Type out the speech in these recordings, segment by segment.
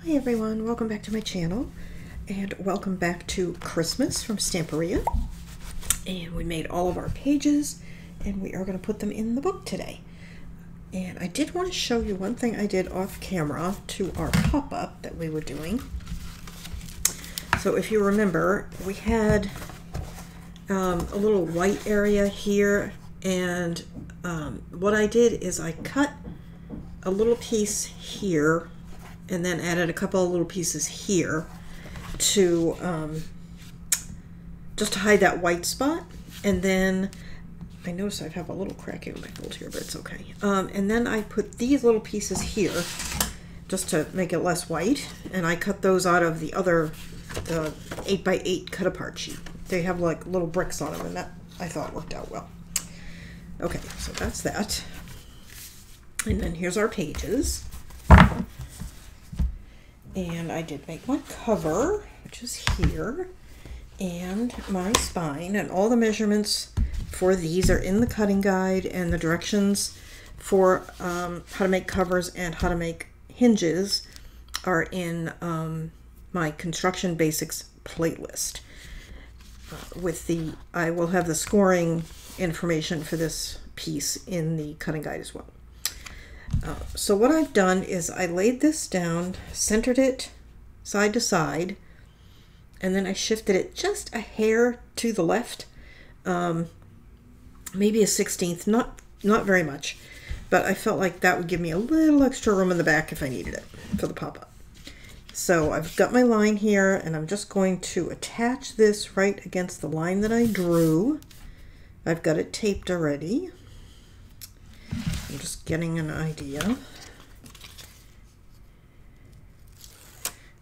Hi everyone, welcome back to my channel and welcome back to Christmas from Stamperia. And we made all of our pages and we are going to put them in the book today. And I did want to show you one thing I did off camera to our pop-up that we were doing. So if you remember, we had a little white area here, and what I did is I cut a little piece here and then added a couple of little pieces here to just to hide that white spot. And then I notice I have a little crack in my fold here, but it's okay. And then I put these little pieces here just to make it less white, and I cut those out of the other 8x8 cut apart sheet. They have like little bricks on them, and that I thought worked out well. Okay, so that's that. And then here's our pages. And I did make my cover, which is here, and my spine, and all the measurements for these are in the cutting guide, and the directions for how to make covers and how to make hinges are in my construction basics playlist. I will have the scoring information for this piece in the cutting guide as well. So what I've done is I laid this down, centered it side to side, and then I shifted it just a hair to the left, maybe a 1/16, not very much, but I felt like that would give me a little extra room in the back if I needed it for the pop-up. So I've got my line here, and I'm just going to attach this right against the line that I drew. I've got it taped already. I'm just getting an idea.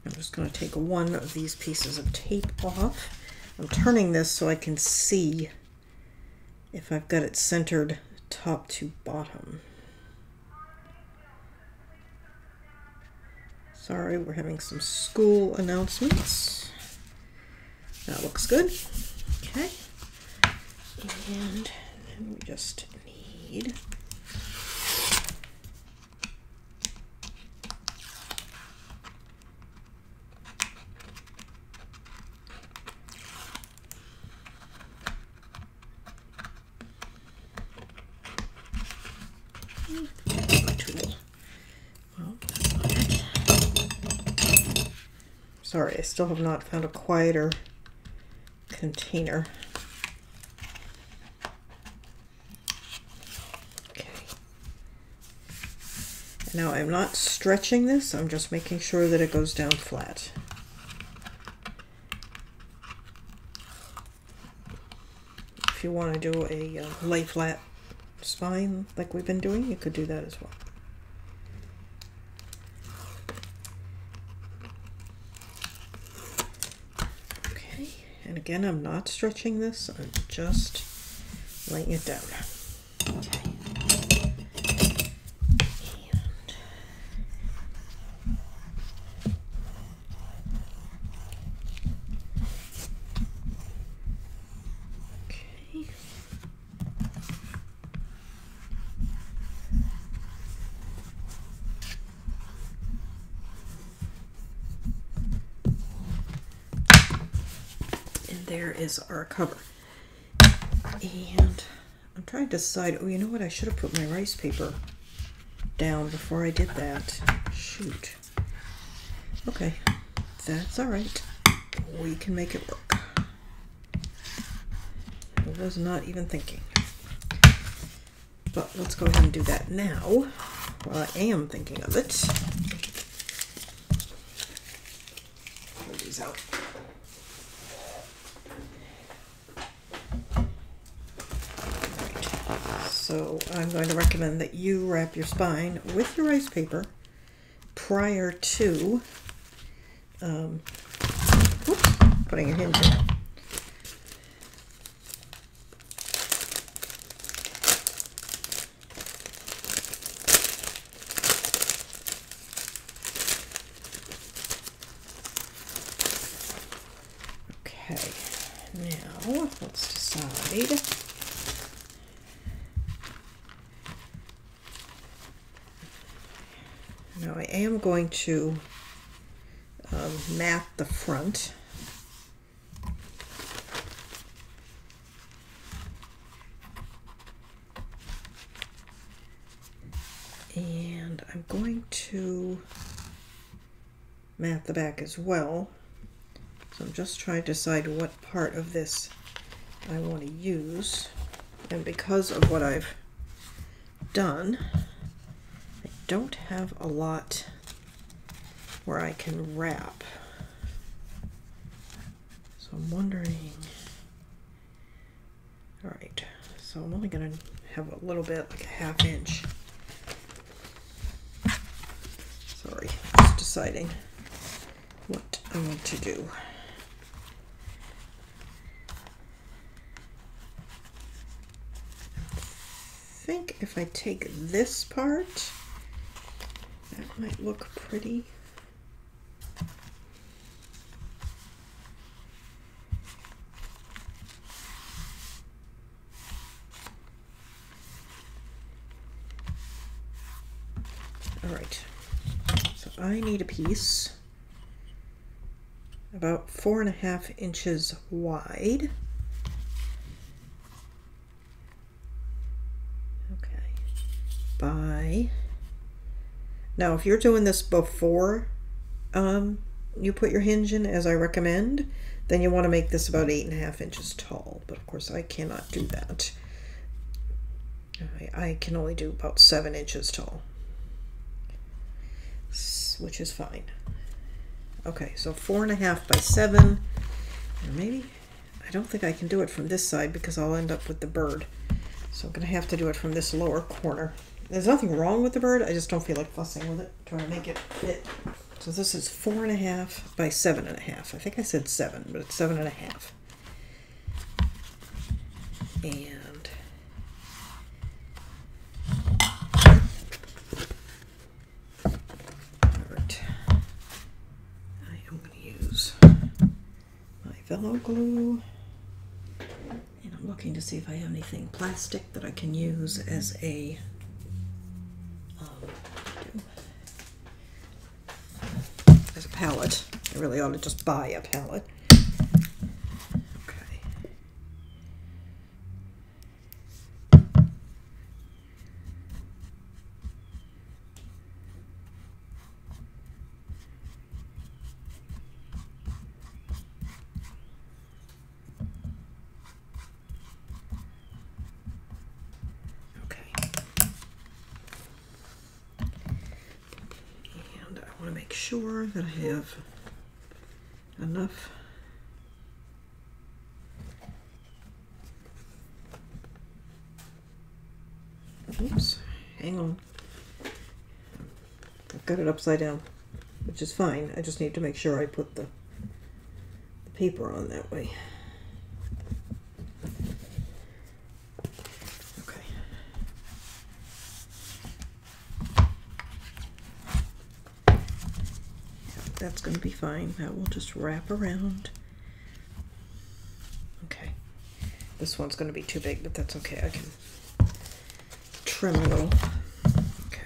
I'm just going to take one of these pieces of tape off. I'm turning this so I can see if I've got it centered top to bottom. Sorry, we're having some school announcements. That looks good. Okay. And then we just need my tool. Well, that's not it. Sorry, I still have not found a quieter container. Okay. Now I'm not stretching this, I'm just making sure that it goes down flat. If you want to do a lay flat spine like we've been doing, you could do that as well. Okay, and again, I'm not stretching this, I'm just laying it down. Okay. There is our cover. And I'm trying to decide, oh, you know what? I should have put my rice paper down before I did that. Shoot. Okay, that's all right. We can make it work. I was not even thinking. But let's go ahead and do that now, while I am thinking of it. Pull these out. So I'm going to recommend that you wrap your spine with your rice paper prior to putting a hinge in. Okay, now let's decide. Now I am going to mat the front. And I'm going to mat the back as well. So I'm just trying to decide what part of this I want to use. And because of what I've done, I don't have a lot where I can wrap. So I'm wondering, all right, so I'm only going to have a little bit, like a ½ inch. Sorry, just deciding what I want to do. I think if I take this part, that might look pretty. All right, so I need a piece about 4½ inches wide. Okay, now if you're doing this before you put your hinge in, as I recommend, then you want to make this about 8½ inches tall, but of course I cannot do that. I can only do about 7 inches tall, which is fine. Okay, so 4½ by 7, or maybe, I don't think I can do it from this side because I'll end up with the bird. So I'm gonna have to do it from this lower corner. There's nothing wrong with the bird, I just don't feel like fussing with it, trying to make it fit. So this is 4½ by 7½. I think I said 7, but it's 7½. And Velo glue, and I'm looking to see if I have anything plastic that I can use as a palette. I really ought to just buy a palette. Okay. I want to make sure that I have enough oops, hang on, I've got it upside down, which is fine. I just need to make sure I put the paper on that way. That's going to be fine. That will just wrap around. Okay. This one's going to be too big, but that's okay. I can trim a little. Okay.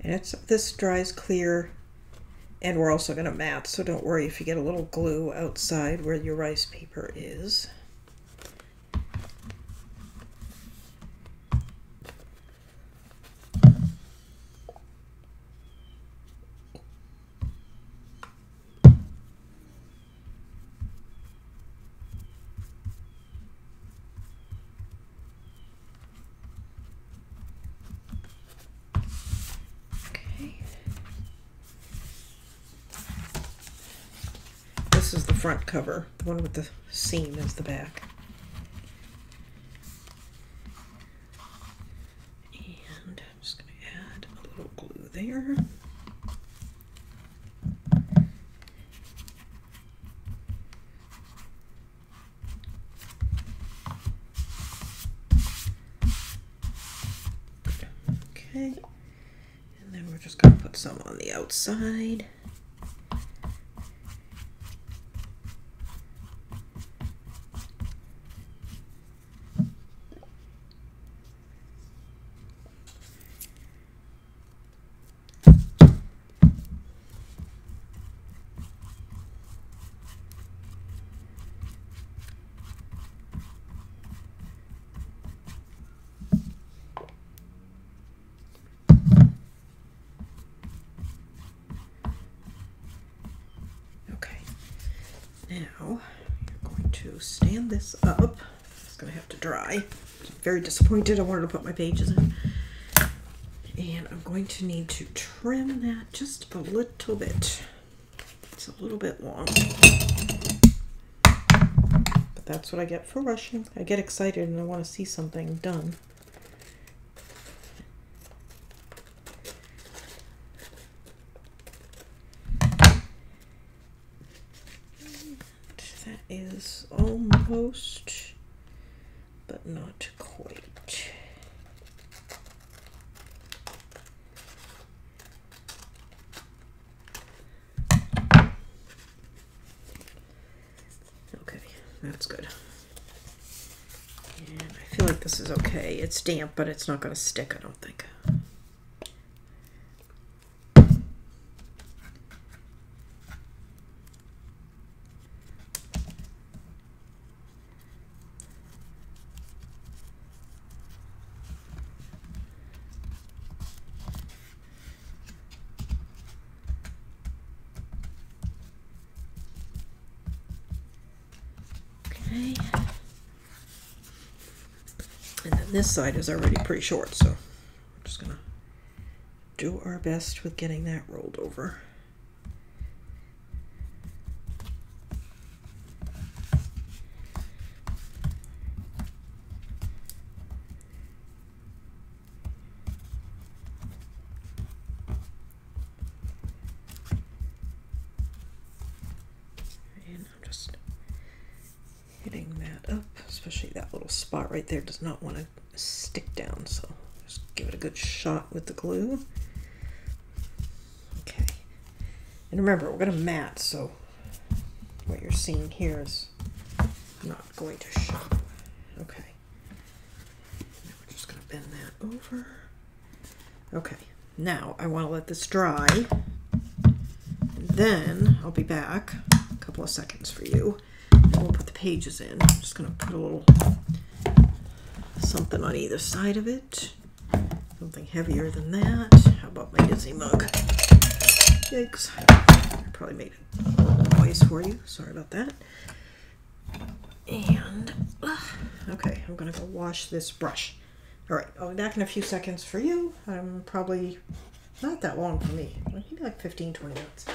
And this dries clear, and we're also going to mat, so don't worry if you get a little glue outside where your rice paper is. This is the front cover. The one with the seam is the back. And I'm just going to add a little glue there. Okay, and then we're just going to put some on the outside. Now, you're going to stand this up. It's going to have to dry. I'm very disappointed. I wanted to put my pages in. And I'm going to need to trim that just a little bit. It's a little bit long. But that's what I get for rushing. I get excited and I want to see something done. Is almost, but not quite. Okay, that's good. And I feel like this is okay. It's damp, but it's not going to stick, I don't think. Okay. And then this side is already pretty short, so we're just gonna do our best with getting that rolled over. And I'm just hitting that up, especially that little spot right there does not want to stick down, so just give it a good shot with the glue. Okay, and remember, we're going to mat, so what you're seeing here is not going to show. Okay, now we're just going to bend that over. Okay, now I want to let this dry, and then I'll be back a couple of seconds for you. We'll put the pages in. I'm just going to put a little something on either side of it. Something heavier than that. How about my Izzy mug? Yikes. I probably made a little noise for you. Sorry about that. And, okay, I'm going to go wash this brush. All right, I'll be back in a few seconds for you. I'm probably not that long for me. Maybe like 15, 20 minutes.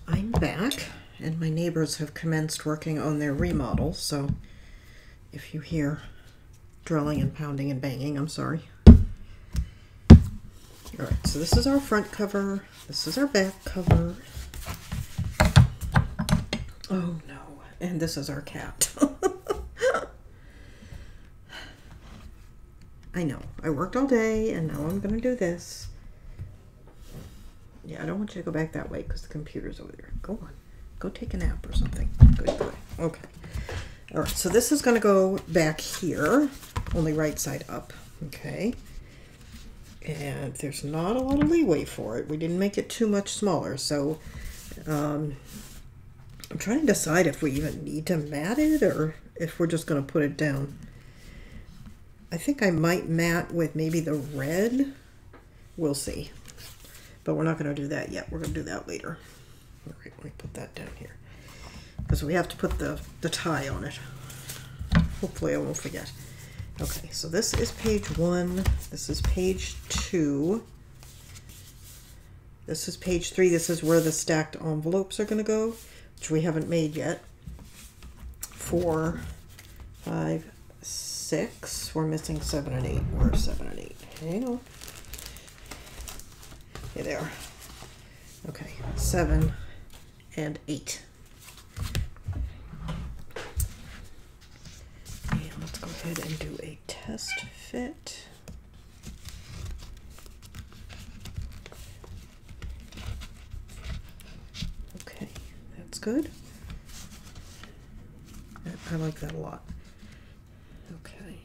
I'm back. And my neighbors have commenced working on their remodel, so if you hear drilling and pounding and banging, I'm sorry. Alright, so this is our front cover, this is our back cover. Oh no, and this is our cat. I know, I worked all day and now I'm going to do this. Yeah, I don't want you to go back that way because the computer's over there. Go on. Go take a nap or something. Good boy. Okay. All right. So this is going to go back here, only right side up. Okay. And there's not a lot of leeway for it. We didn't make it too much smaller. So I'm trying to decide if we even need to mat it or if we're just going to put it down. I think I might mat with maybe the red. We'll see. But we're not going to do that yet. We're going to do that later. All right, let me put that down here because we have to put the tie on it. Hopefully I won't forget. Okay, so this is page 1. This is page 2. This is page 3. This is where the stacked envelopes are going to go, which we haven't made yet. 4, 5, 6. We're missing 7 and 8. Where's 7 and 8? Hang on. Here they are. Okay, 7 and 8. And let's go ahead and do a test fit. Okay, that's good. I like that a lot. Okay.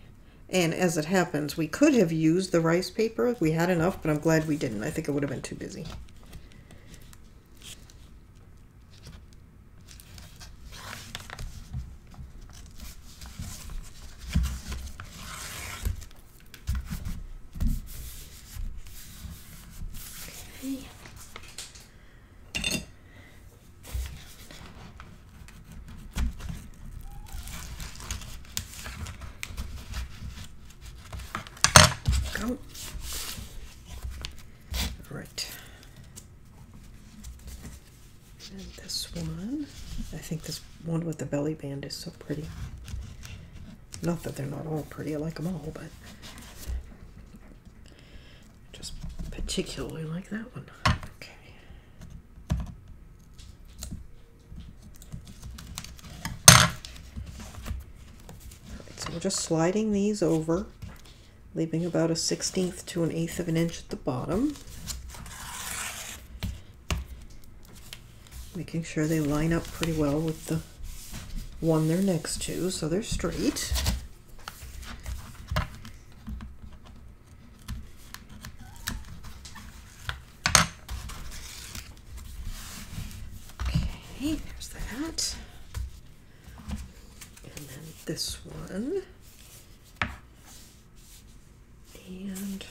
And as it happens, we could have used the rice paper. We had enough, but I'm glad we didn't. I think it would have been too busy. Okay. Go. All right. And this one, I think this one with the belly band is so pretty. Not that they're not all pretty, I like them all, but just particularly like that one. Okay. All right, so we're just sliding these over, leaving about a 1/16 to an 1/8 of an inch at the bottom. Making sure they line up pretty well with the one they're next to, so they're straight. Okay, there's that. And then this one. And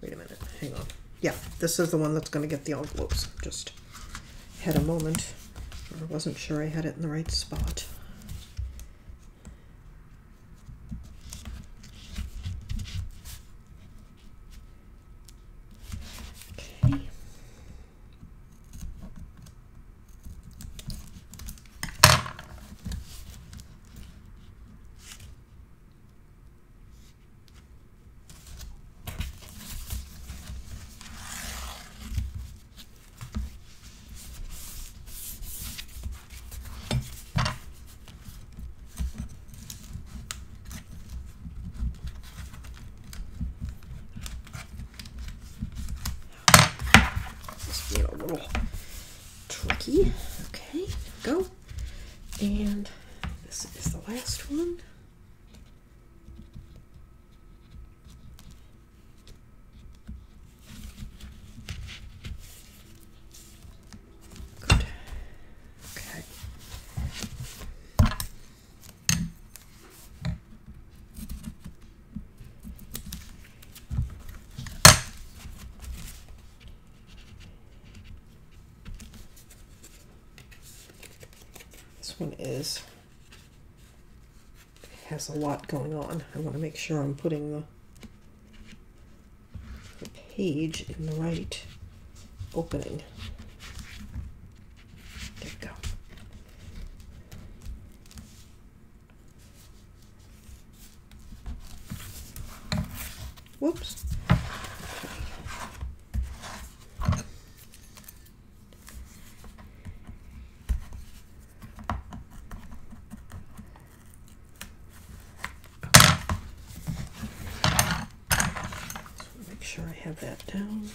wait a minute, hang on. Yeah, this is the one that's going to get the envelopes. Just had a moment where I wasn't sure I had it in the right spot. Okay. Being a little tricky. Okay, go. And this is the last one. Good. Okay. This one has a lot going on. I want to make sure I'm putting the page in the right opening. There we go. Whoops. Make sure I have that down.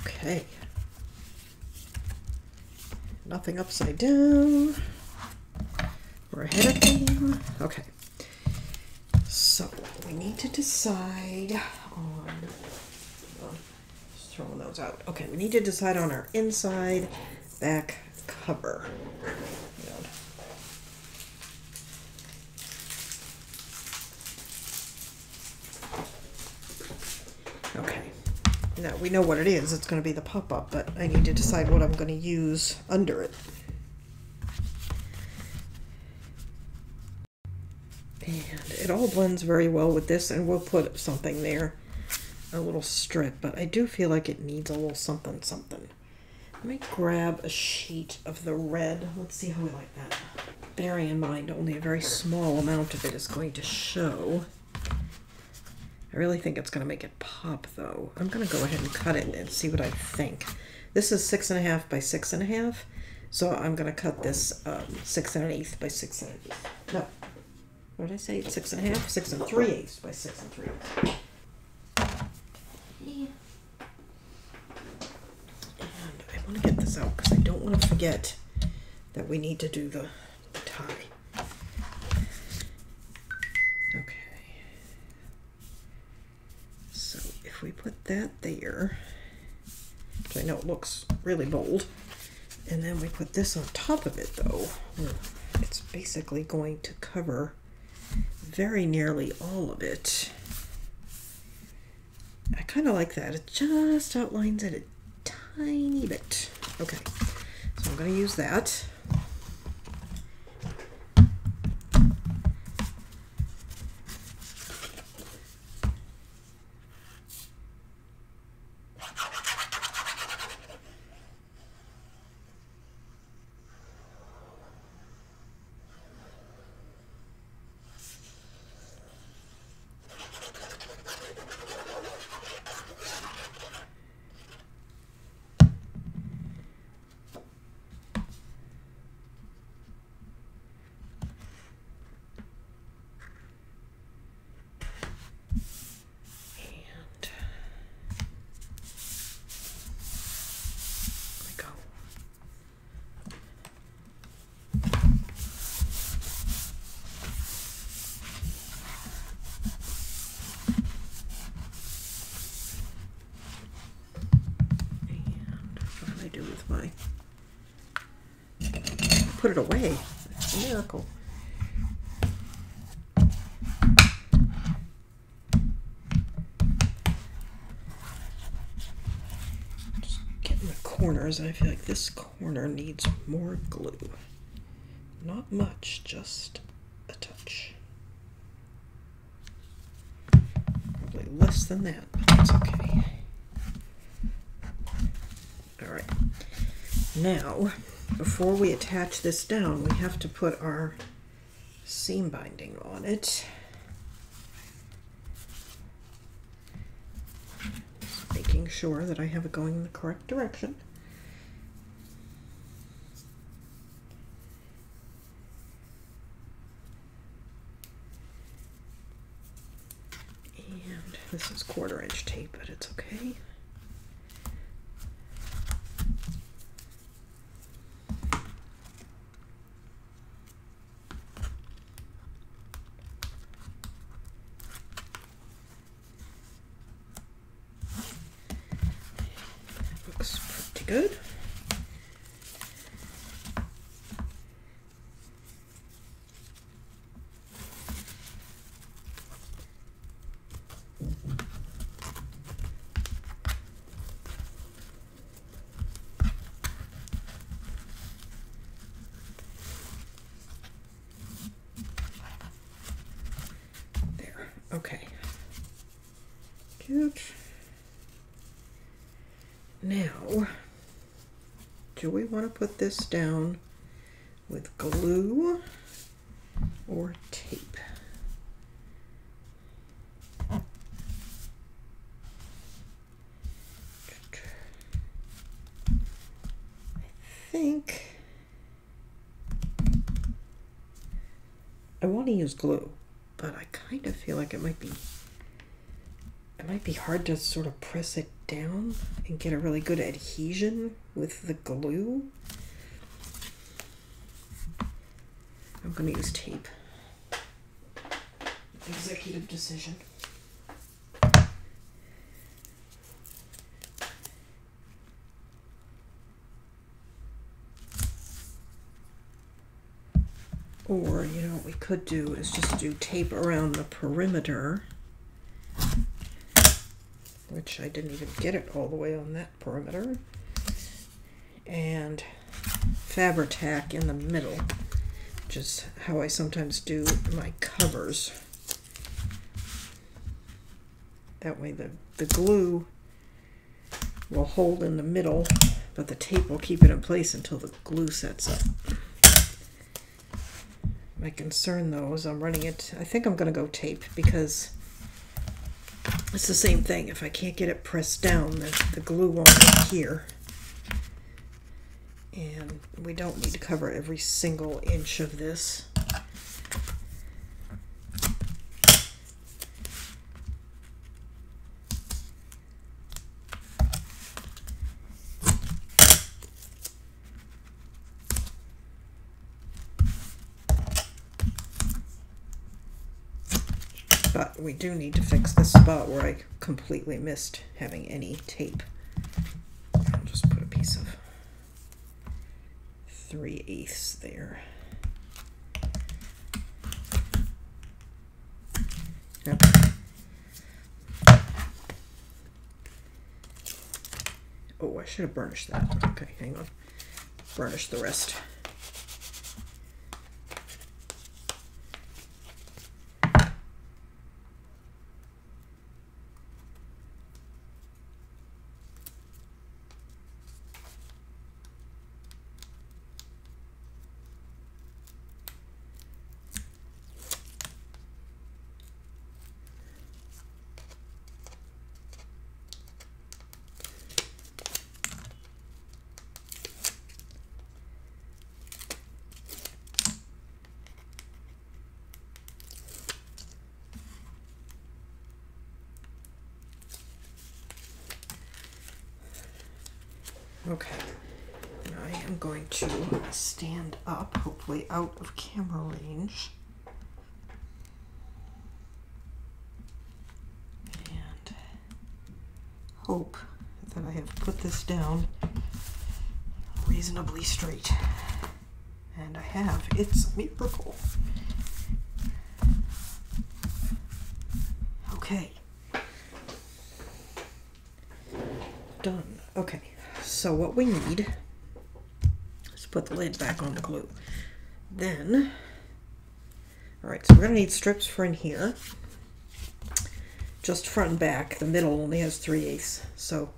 Okay. Nothing upside down. We're ahead of game. Okay. So we need to decide on, just throwing those out. Okay, we need to decide on our inside back cover. Okay. Now we know what it is. It's going to be the pop-up, but I need to decide what I'm going to use under it. And it all blends very well with this, and we'll put something there, a little strip, but I do feel like it needs a little something something. Let me grab a sheet of the red. Let's see how we like that. Bearing in mind only a very small amount of it is going to show. I really think it's going to make it pop, though. I'm going to go ahead and cut it and see what I think. This is 6.5 by 6.5, so I'm going to cut this 6 1/8 by 6 1/8. No, what did I say? 6.5, 6 3/8 by 6 3/8. And I want to get this out because I don't want to forget that we need to do the tie. Okay. So if we put that there, which I know it looks really bold, and then we put this on top of it, though, it's basically going to cover very nearly all of it. I kind of like that. It just outlines it a tiny bit. Okay, so I'm going to use that. Put it away. It's a miracle. Just getting the corners, and I feel like this corner needs more glue. Not much, just a touch. Probably less than that, but that's okay. All right. Now, before we attach this down, we have to put our seam binding on it. Just making sure that I have it going in the correct direction. And this is 1/4 inch tape, but it's okay. Good. There. Okay. Cute. Now, do we want to put this down with glue or tape? I think I want to use glue, but I kind of feel like it might be hard to sort of press it down and get a really good adhesion with the glue. I'm going to use tape. Executive decision. Or, you know, what we could do is just do tape around the perimeter, which I didn't even get it all the way on that perimeter, and Fabri-Tac in the middle, which is how I sometimes do my covers. That way the glue will hold in the middle, but the tape will keep it in place until the glue sets up. My concern though is I'm running it, I think I'm going to go tape because it's the same thing. If I can't get it pressed down, the glue won't get here. And we don't need to cover every single inch of this. But we do need to fix this spot where I completely missed having any tape. I'll just put a piece of 3/8 there. Okay. Oh, I should have burnished that. Okay, hang on. Burnish the rest. Okay, now I am going to stand up, hopefully out of camera range, and hope that I have put this down reasonably straight. And I have. It's a miracle. Okay. Done. Okay. So what we need is put the lid back on the glue. Then, all right, so we're gonna need strips for in here. Just front and back. The middle only has 3/8, so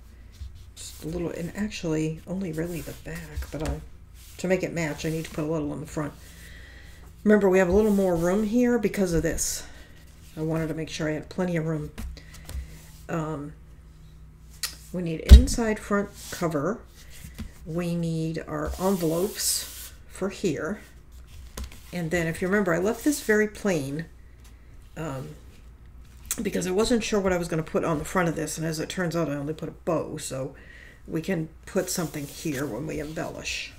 just a little, and actually only really the back, but to make it match, I need to put a little on the front. Remember, we have a little more room here because of this. I wanted to make sure I had plenty of room. We need inside front cover. We need our envelopes for here. And then if you remember, I left this very plain because I wasn't sure what I was going to put on the front of this. And as it turns out, I only put a bow, so we can put something here when we embellish.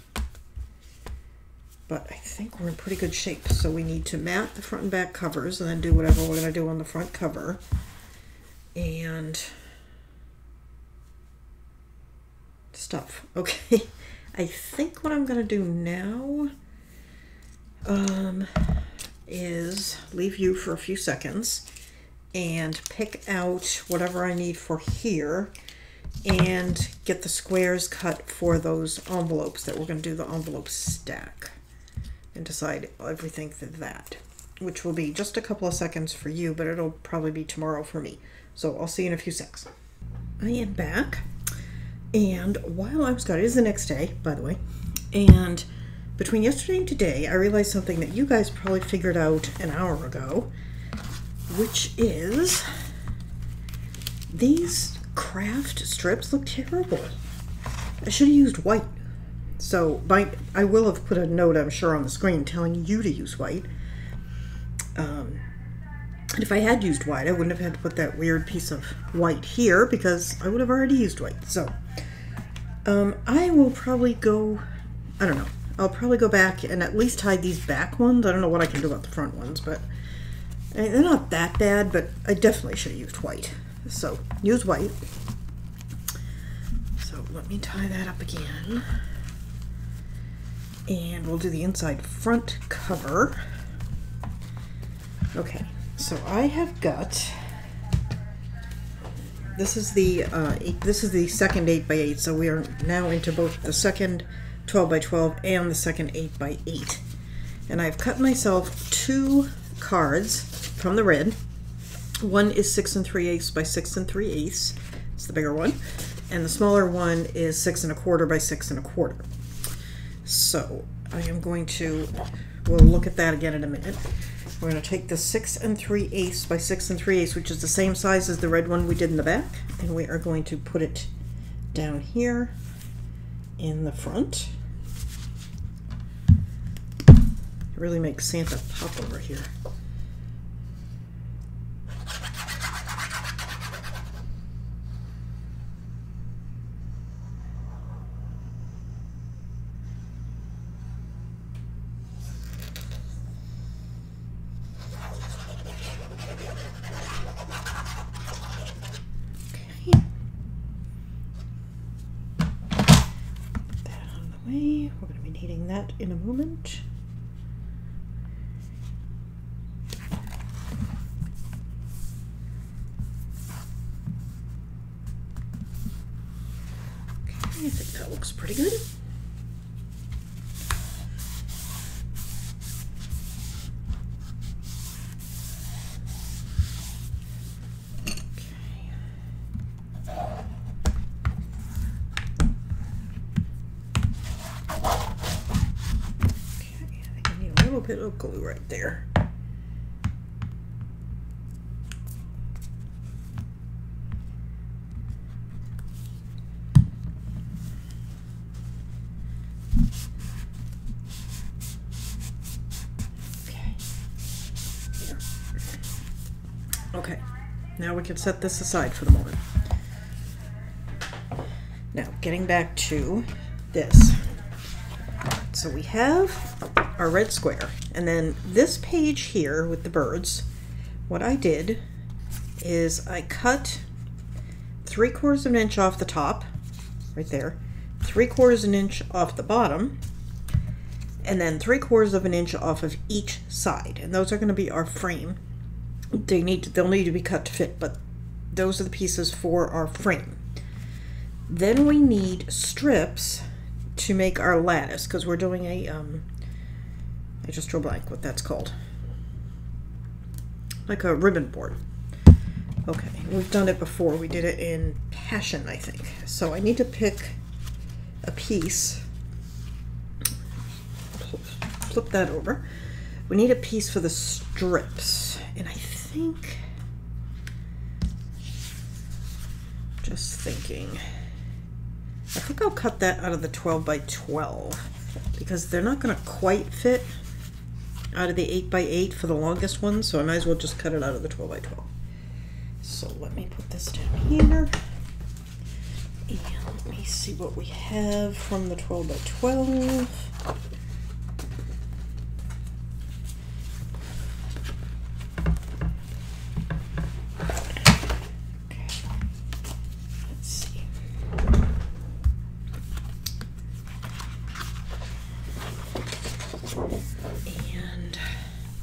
But I think we're in pretty good shape. So we need to mat the front and back covers and then do whatever we're going to do on the front cover. And stuff. Okay, I think what I'm going to do now is leave you for a few seconds and pick out whatever I need for here and get the squares cut for those envelopes that we're going to do the envelope stack and decide everything for that, which will be just a couple of seconds for you, but it'll probably be tomorrow for me. So I'll see you in a few seconds. I am back. And while I was gone, it is the next day, by the way, and between yesterday and today, I realized something that you guys probably figured out an hour ago, which is these craft strips look terrible. I should have used white. So I will have put a note, I'm sure, on the screen telling you to use white. And if I had used white, I wouldn't have had to put that weird piece of white here because I would have already used white. So I will probably go, I don't know, I'll probably go back and at least hide these back ones. I don't know what I can do about the front ones, but they're not that bad, but I definitely should have used white. So use white. So let me tie that up again. And we'll do the inside front cover. Okay. So I have got, this is the second 8x8, so we are now into both the second 12x12 and the second 8x8. And I've cut myself 2 cards from the red, One is 6 3/8 by 6 3/8. It's the bigger one. And the smaller one is 6 1/4 by 6 1/4. So I am going to, we'll look at that again in a minute. We're going to take the 6 3/8 by 6 3/8, which is the same size as the red one we did in the back, and we are going to put it down here in the front. It really makes Santa pop over here. We're going to be needing that in a moment. Okay, I think that looks pretty good. Bit of glue right there. Okay, now we can set this aside for the moment. Now, getting back to this. So we have our red square, and then this page here with the birds, what I did is I cut 3/4 of an inch off the top, right there, 3/4 of an inch off the bottom, and then 3/4 of an inch off of each side, and those are going to be our frame. They'll need to be cut to fit, but those are the pieces for our frame. Then we need strips to make our lattice, because we're doing a I just drew a blank what that's called, like a ribbon board. Okay, we've done it before. We did it in Passion, I think. So I need to pick a piece, flip that over. We need a piece for the strips, and I think, just thinking, I think I'll cut that out of the 12 by 12 because they're not going to quite fit out of the 8 by 8 for the longest one, so I might as well just cut it out of the 12 by 12. So let me put this down here, and let me see what we have from the 12 by 12.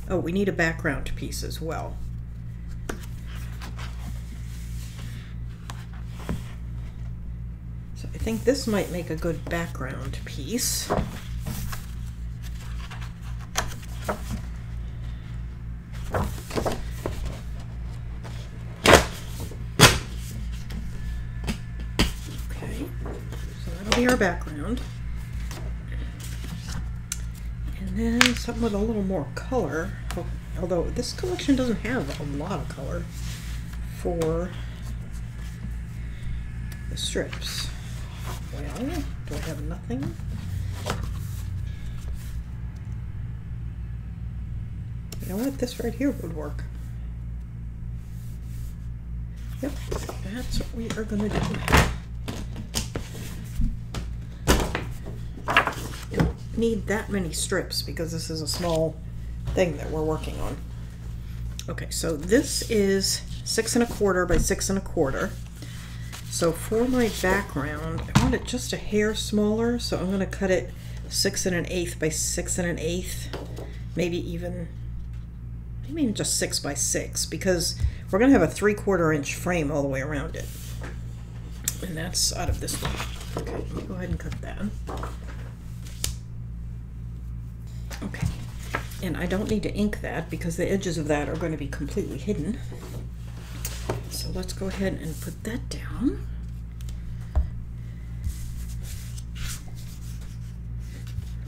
Oh, we need a background piece as well. So I think this might make a good background piece. Okay, so that'll be our background. And then something with a little more color, although this collection doesn't have a lot of color for the strips. Well, do I have nothing? You know what, this right here would work. Yep, that's what we are going to do. Need that many strips because this is a small thing that we're working on. Okay, so this is 6 1/4 by 6 1/4. So for my background, I want it just a hair smaller, so I'm going to cut it 6 1/8 by 6 1/8, maybe even just 6 by 6, because we're going to have a 3/4 inch frame all the way around it, and that's out of this one. Okay, let me go ahead and cut that. Okay, and I don't need to ink that because the edges of that are going to be completely hidden. so let's go ahead and put that down.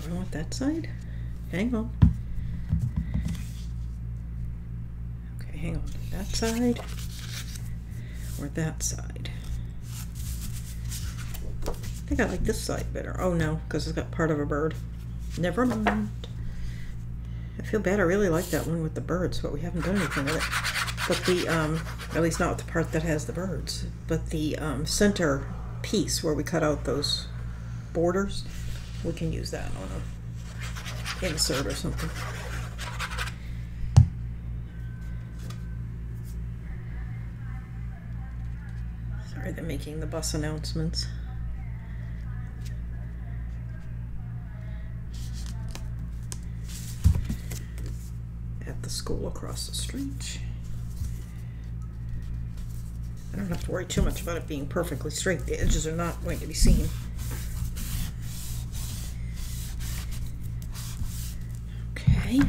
Do I want that side? Hang on. Okay, hang on. That side or that side? I think I like this side better. Oh no, because it's got part of a bird. Never mind. I feel bad. I really like that one with the birds, but we haven't done anything with it. But the, at least not the part that has the birds, but the center piece where we cut out those borders, we can use that on a insert or something. Sorry, they're making the bus announcements. At the school across the street. I don't have to worry too much about it being perfectly straight. The edges are not going to be seen. Okay.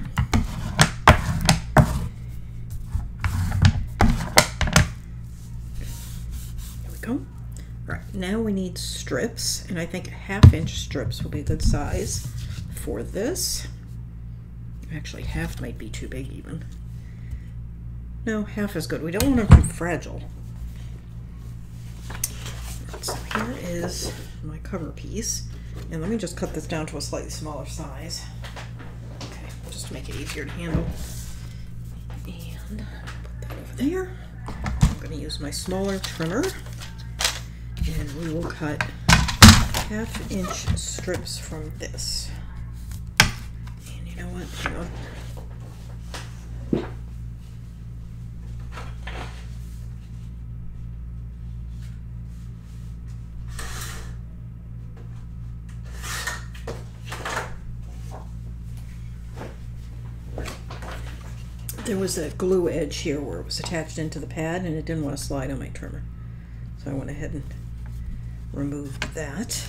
There we go. All right, now we need strips, and I think 1/2-inch strips will be a good size for this. Actually, 1/2 might be too big even. No, 1/2 is good. We don't want them too fragile. Right, so here is my cover piece. And let me just cut this down to a slightly smaller size. Okay, just to make it easier to handle. And put that over there. I'm going to use my smaller trimmer. And we will cut 1/2-inch strips from this. You know what? Hang on. There was a glue edge here where it was attached into the pad and it didn't want to slide on my trimmer. So I went ahead and removed that.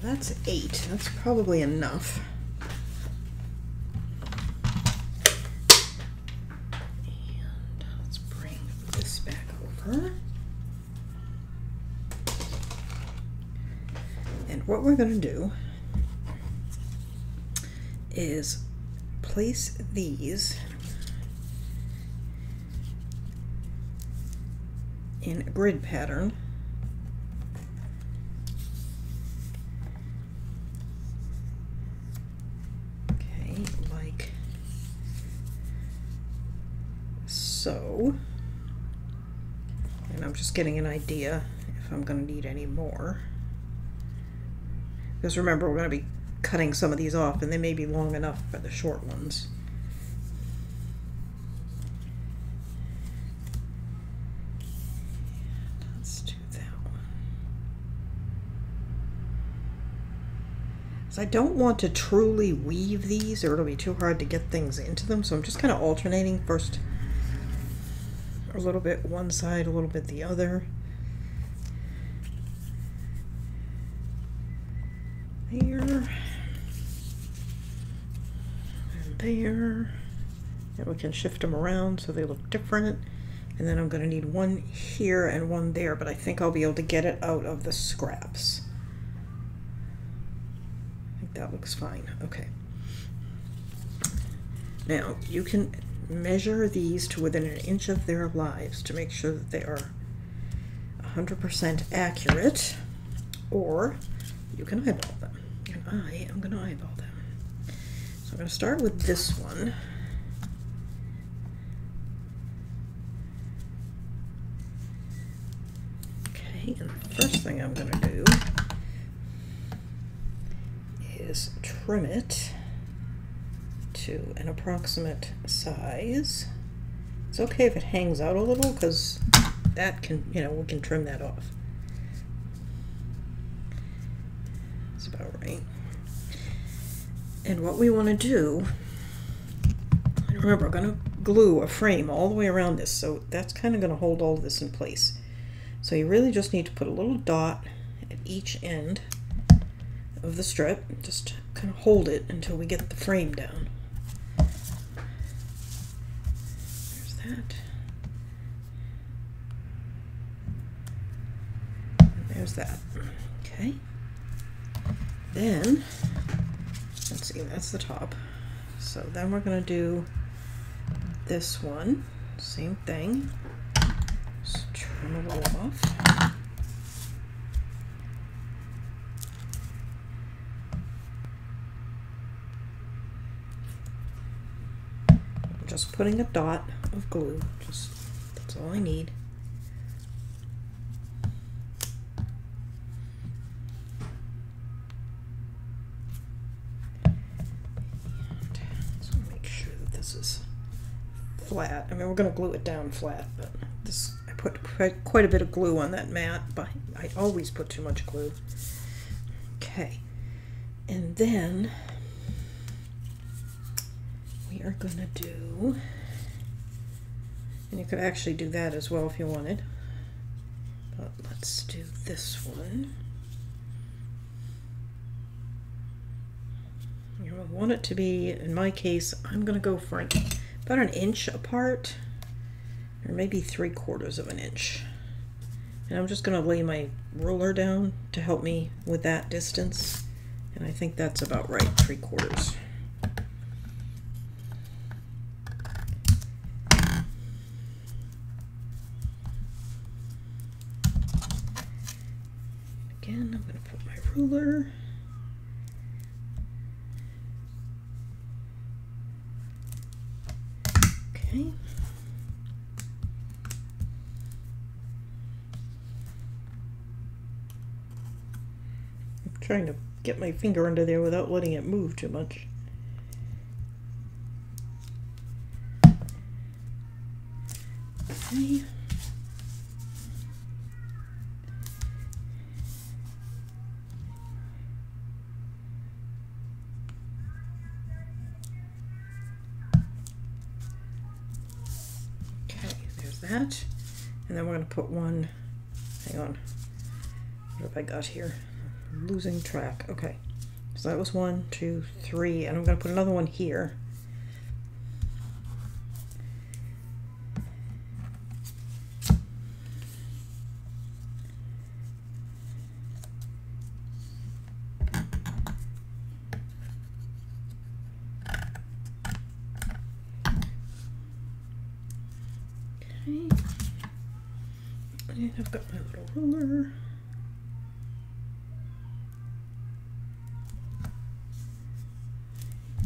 That's 8. That's probably enough. And let's bring this back over. And what we're going to do is place these in a grid pattern. So, and I'm just getting an idea if I'm going to need any more. Because remember, we're going to be cutting some of these off and they may be long enough for the short ones. Let's do that one. So I don't want to truly weave these or it'll be too hard to get things into them. So I'm just kind of alternating first. A little bit one side, a little bit the other. There. And there. And we can shift them around so they look different. And then I'm going to need one here and one there, but I think I'll be able to get it out of the scraps. I think that looks fine. Okay. Now, you can measure these to within an inch of their lives to make sure that they are 100% accurate, or you can eyeball them. And I am going to eyeball them. So I'm going to start with this one. Okay, and the first thing I'm going to do is trim it to an approximate size. It's okay if it hangs out a little, because that can, you know, we can trim that off. That's about right. And what we want to do, remember, we're going to glue a frame all the way around this, so that's kind of going to hold all of this in place. So you really just need to put a little dot at each end of the strip, just kind of hold it until we get the frame down. There's that. And there's that. Okay. Then, let's see, that's the top. So then we're going to do this one, same thing. Just trim it all off. Just putting a dot of glue, just that's all I need. So make sure that this is flat. I mean, we're going to glue it down flat, but this, I put quite a bit of glue on that mat, but I always put too much glue. Okay, and then we are going to do, and you could actually do that as well if you wanted, but let's do this one. You want it to be, in my case, I'm going to go for about an inch apart, or maybe 3/4 of an inch. And I'm just going to lay my ruler down to help me with that distance, and I think that's about right, 3/4. Again, I'm going to put my ruler. Okay. I'm trying to get my finger under there without letting it move too much. Okay. That, and then we're going to put one, hang on, what have I got here? I'm losing track. Okay, so that was 1, 2, 3, and I'm going to put another one here. And I've got my little ruler.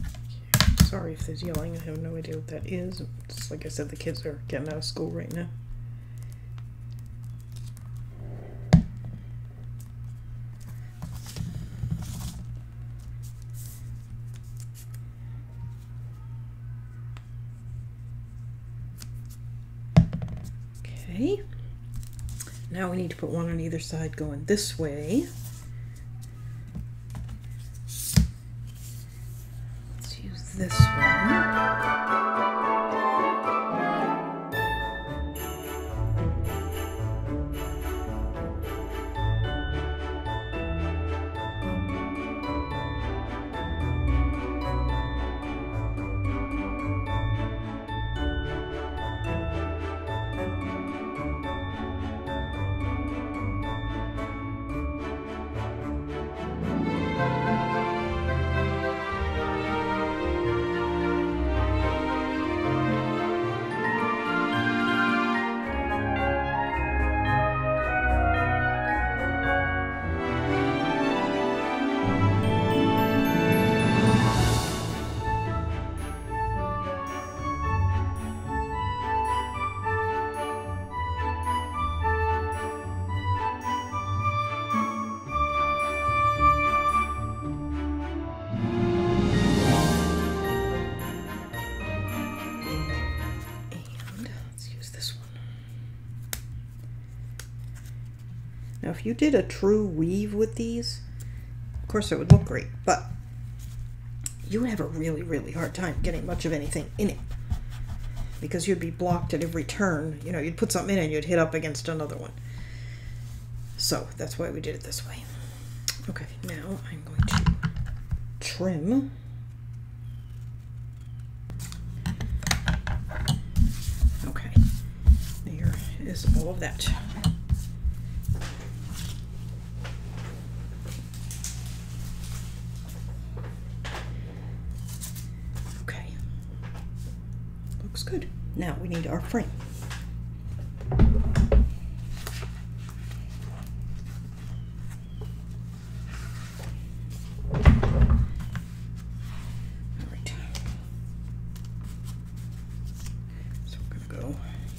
Okay. Sorry if there's yelling, I have no idea what that is. It's like I said, the kids are getting out of school right now. Okay. Now we need to put one on either side going this way. Let's use this one. this one. Now, if you did a true weave with these, of course it would look great, but you would have a really, really hard time getting much of anything in it because you'd be blocked at every turn. You know, you'd put something in and you'd hit up against another one. So that's why we did it this way. Okay, now I'm going to trim. Okay, there is all of that. Okay, looks good. Now we need our frame.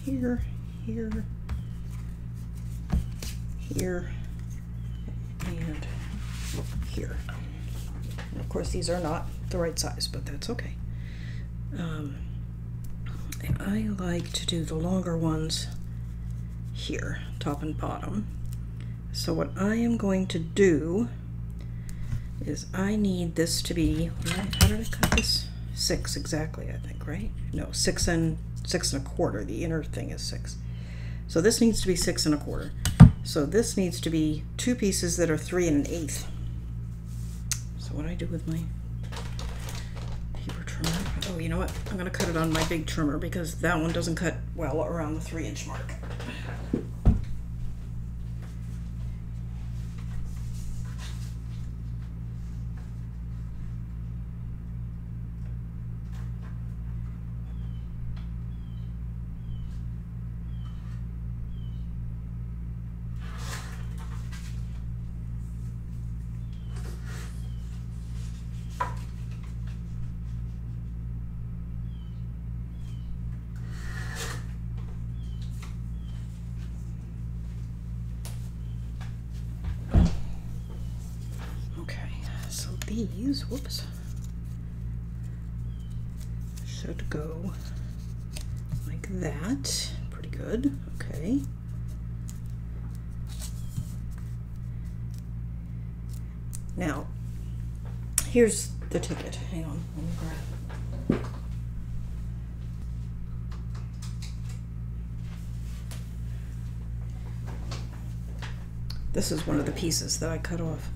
Here, here, here, and here. And of course, these are not the right size, but that's okay. And I like to do the longer ones here, top and bottom. So what I am going to do is I need this to be, how did I cut this? 6 exactly, I think, right? No, 6 and 6¼ The inner thing is 6. So this needs to be 6¼ So this needs to be 2 pieces that are 3 1/8. So what do I do with my paper trimmer? Oh, you know what? I'm going to cut it on my big trimmer because that one doesn't cut well around the 3-inch mark. These, whoops, should go like that. Pretty good. Okay. Now, here's the ticket. Hang on, let me grab. This is one of the pieces that I cut off.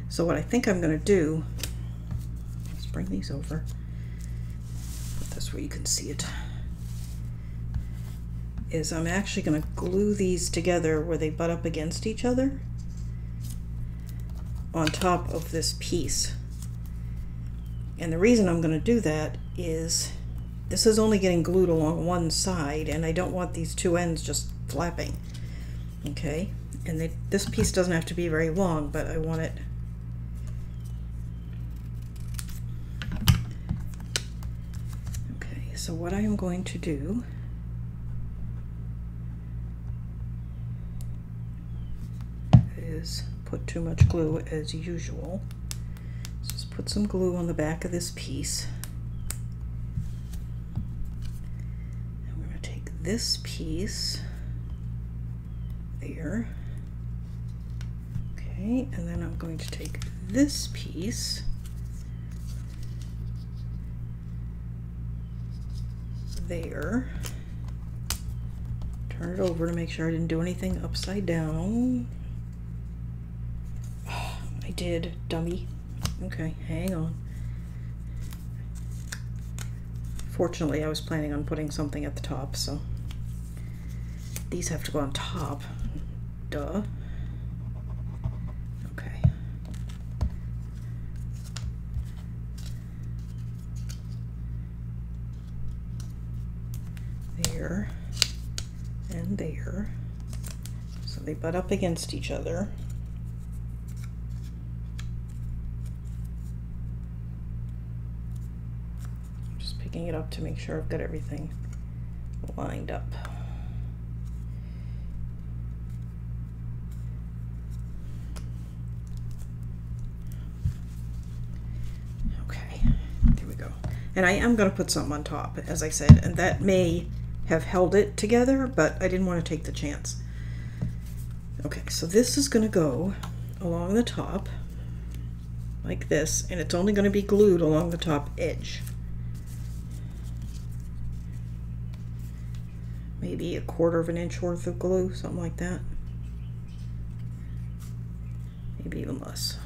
So what I think I'm going to do, let's bring these over, put this where you can see it, is I'm actually going to glue these together where they butt up against each other on top of this piece. And the reason I'm going to do that is this is only getting glued along one side and I don't want these 2 ends just flapping. Okay, and this piece doesn't have to be very long, but I want it So what I am going to do is put too much glue as usual. Just put some glue on the back of this piece. And we're going to take this piece there. Okay, and then I'm going to take this piece there, turn it over to make sure I didn't do anything upside down. Oh, I did, dummy. Okay, hang on. Fortunately, I was planning on putting something at the top, so these have to go on top. Duh. Okay. There and there, so they butt up against each other. I'm just picking it up to make sure I've got everything lined up. Okay, there we go. And I am going to put something on top, as I said, and that may have held it together, but I didn't want to take the chance. Okay, so this is going to go along the top like this, and it's only going to be glued along the top edge. Maybe 1/4 of an inch worth of glue, something like that. Maybe even less.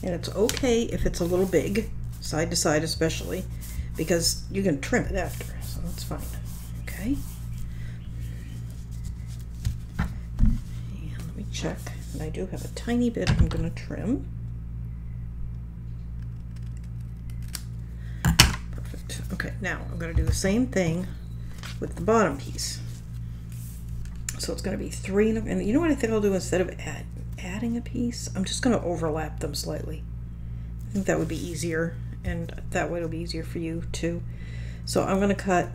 And it's okay if it's a little big, side to side especially, because you can trim it after, so that's fine. Okay. And let me check. And I do have a tiny bit I'm going to trim. Perfect. Okay, now I'm going to do the same thing with the bottom piece. So it's going to be 3, and you know what I think I'll do instead of adding a piece? I'm just going to overlap them slightly. I think that would be easier, and that way it'll be easier for you too. So I'm going to cut,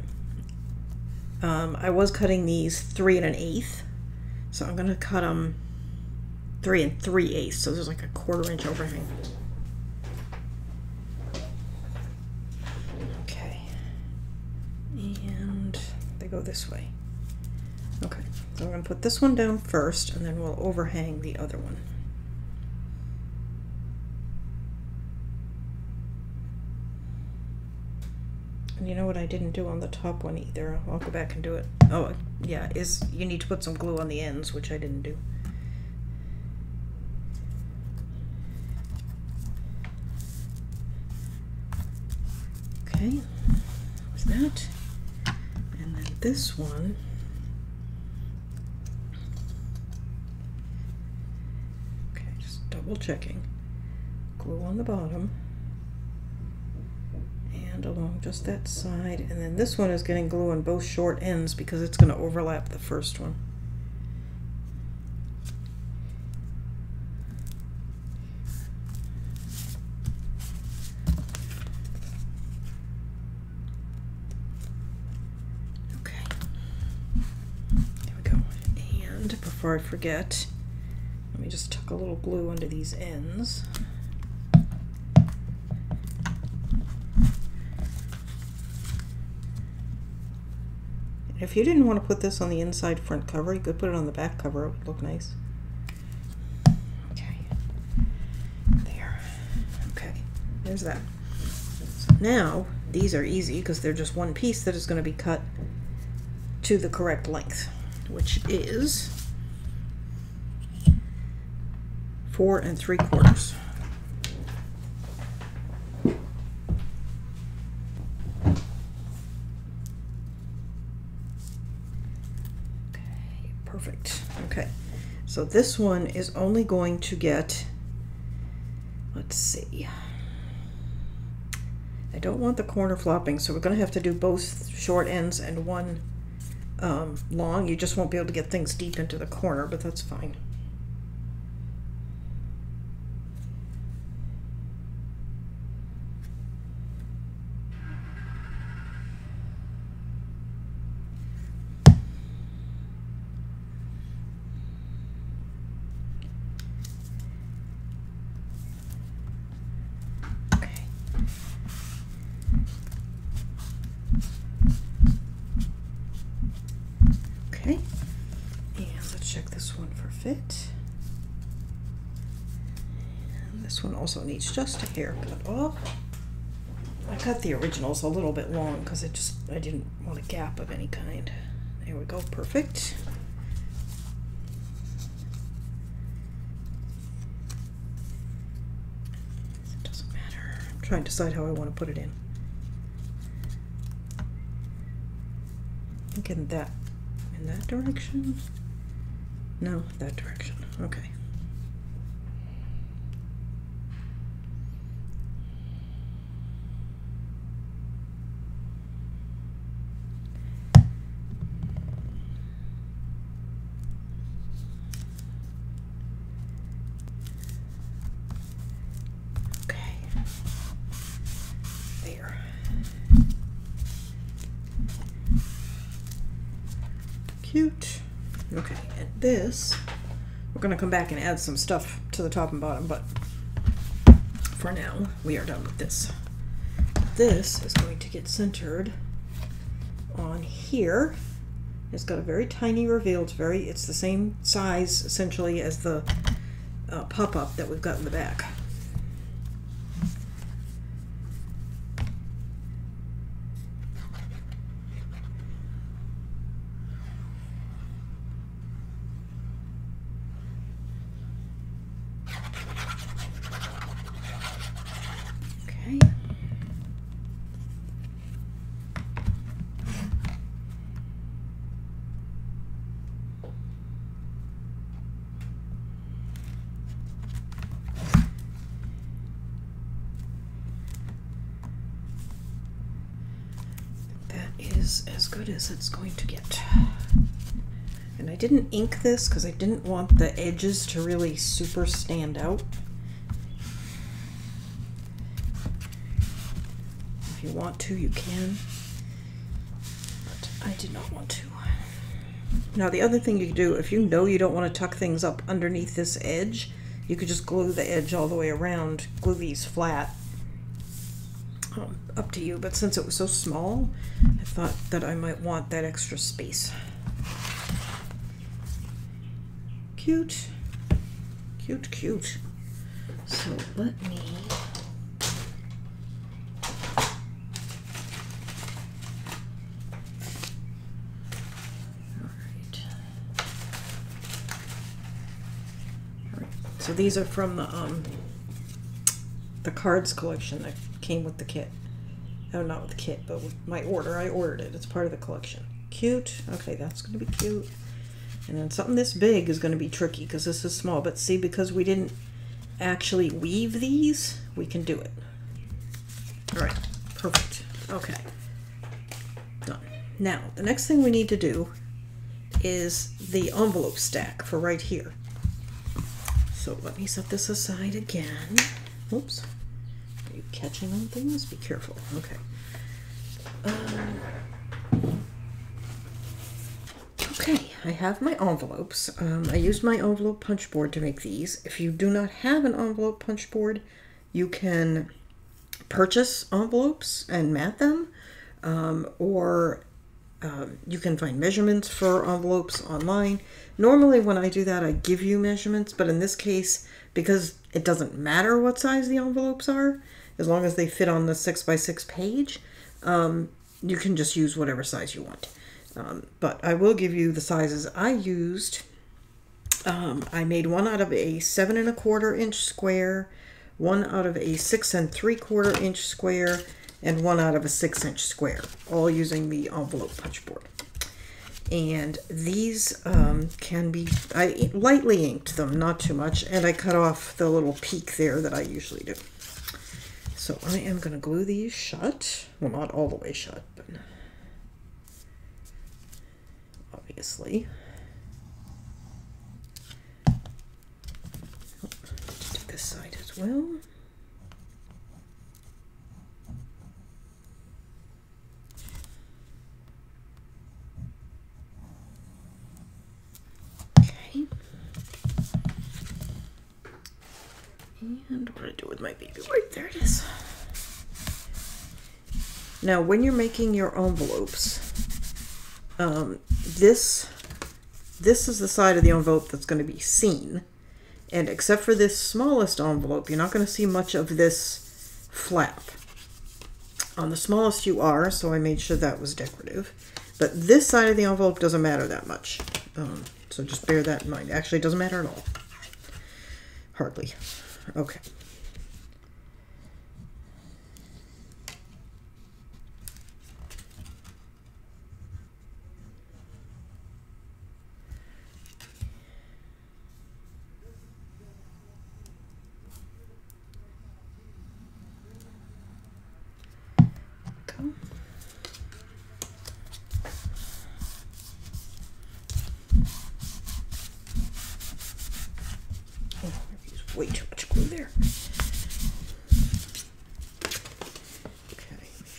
I was cutting these 3 1/8, so I'm going to cut them 3 3/8, so there's like a 1/4 inch overhang. Okay, and they go this way. Okay, so I'm going to put this one down first, and then we'll overhang the other one. And you know what I didn't do on the top one either? I'll go back and do it. Oh, yeah, you need to put some glue on the ends, which I didn't do. Okay, with that. And then this one. Okay, just double checking. Glue on the bottom. And along just that side, and then this one is getting glue on both short ends because it's going to overlap the first one. Okay, there we go. And before I forget, let me just tuck a little glue under these ends. If you didn't want to put this on the inside front cover, you could put it on the back cover. It would look nice. Okay. There. Okay. There's that. So now, these are easy because they're just one piece that is going to be cut to the correct length, which is 4 3/4. Perfect. Okay, so this one is only going to get, let's see, I don't want the corner flopping, so we're going to have to do both short ends and one long. You just won't be able to get things deep into the corner, but that's fine. Okay, and let's check this one for fit. And this one also needs just a hair cut off. I cut the originals a little bit long because I didn't want a gap of any kind. There we go, perfect. It doesn't matter. I'm trying to decide how I want to put it in. I think in that direction? No, that direction. Okay. Cute. Okay, and this, we're going to come back and add some stuff to the top and bottom, but for now, we are done with this. This is going to get centered on here. It's got a very tiny reveal. It's the same size essentially as the pop-up that we've got in the back. Okay. As good as it's going to get. And I didn't ink this because I didn't want the edges to really super stand out. If you want to, you can, but I did not want to. Now the other thing you can do, if you know you don't want to tuck things up underneath this edge, you could just glue the edge all the way around, glue these flat. Up to you, but since it was so small, I thought that I might want that extra space. Cute, cute, cute. So let me all right. So these are from the cards collection that came with the kit. Oh, not with the kit, but with my order. I ordered it. It's part of the collection. Cute. Okay, that's going to be cute. And then something this big is going to be tricky because this is small. But see, because we didn't actually weave these, we can do it. All right. Perfect. Okay. Done. Now, the next thing we need to do is the envelope stack for right here. So let me set this aside again. Oops. Are you catching on things? Be careful. Okay. Okay, I have my envelopes. I used my envelope punch board to make these. If you do not have an envelope punch board, you can purchase envelopes and mat them, or you can find measurements for envelopes online. Normally when I do that, I give you measurements, but in this case, because it doesn't matter what size the envelopes are, as long as they fit on the 6x6 page, you can just use whatever size you want. But I will give you the sizes I used. I made one out of a 7 1/4 inch square, one out of a 6 3/4 inch square, and one out of a 6 inch square, all using the envelope punch board. And these can be, I lightly inked them, not too much, and I cut off the little peak there that I usually do. So I am going to glue these shut. Well, not all the way shut, but obviously. Oh, do this side as well. Okay. And what do I do with my baby? Right, there it is. Now, when you're making your envelopes, this is the side of the envelope that's going to be seen. And except for this smallest envelope, you're not going to see much of this flap. On the smallest you are, so I made sure that was decorative. But this side of the envelope doesn't matter that much. So just bear that in mind. Actually, it doesn't matter at all. Hardly. Okay. Go. Oh, I used way too much glue there.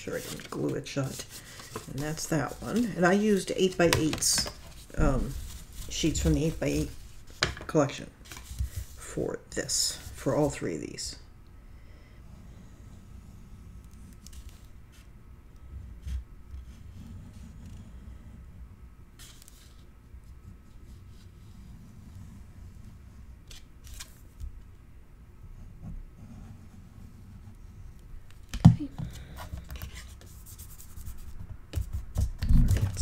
sure I didn't glue it shut. And that's that one. And I used 8x8s sheets from the 8x8 collection for this, for all three of these.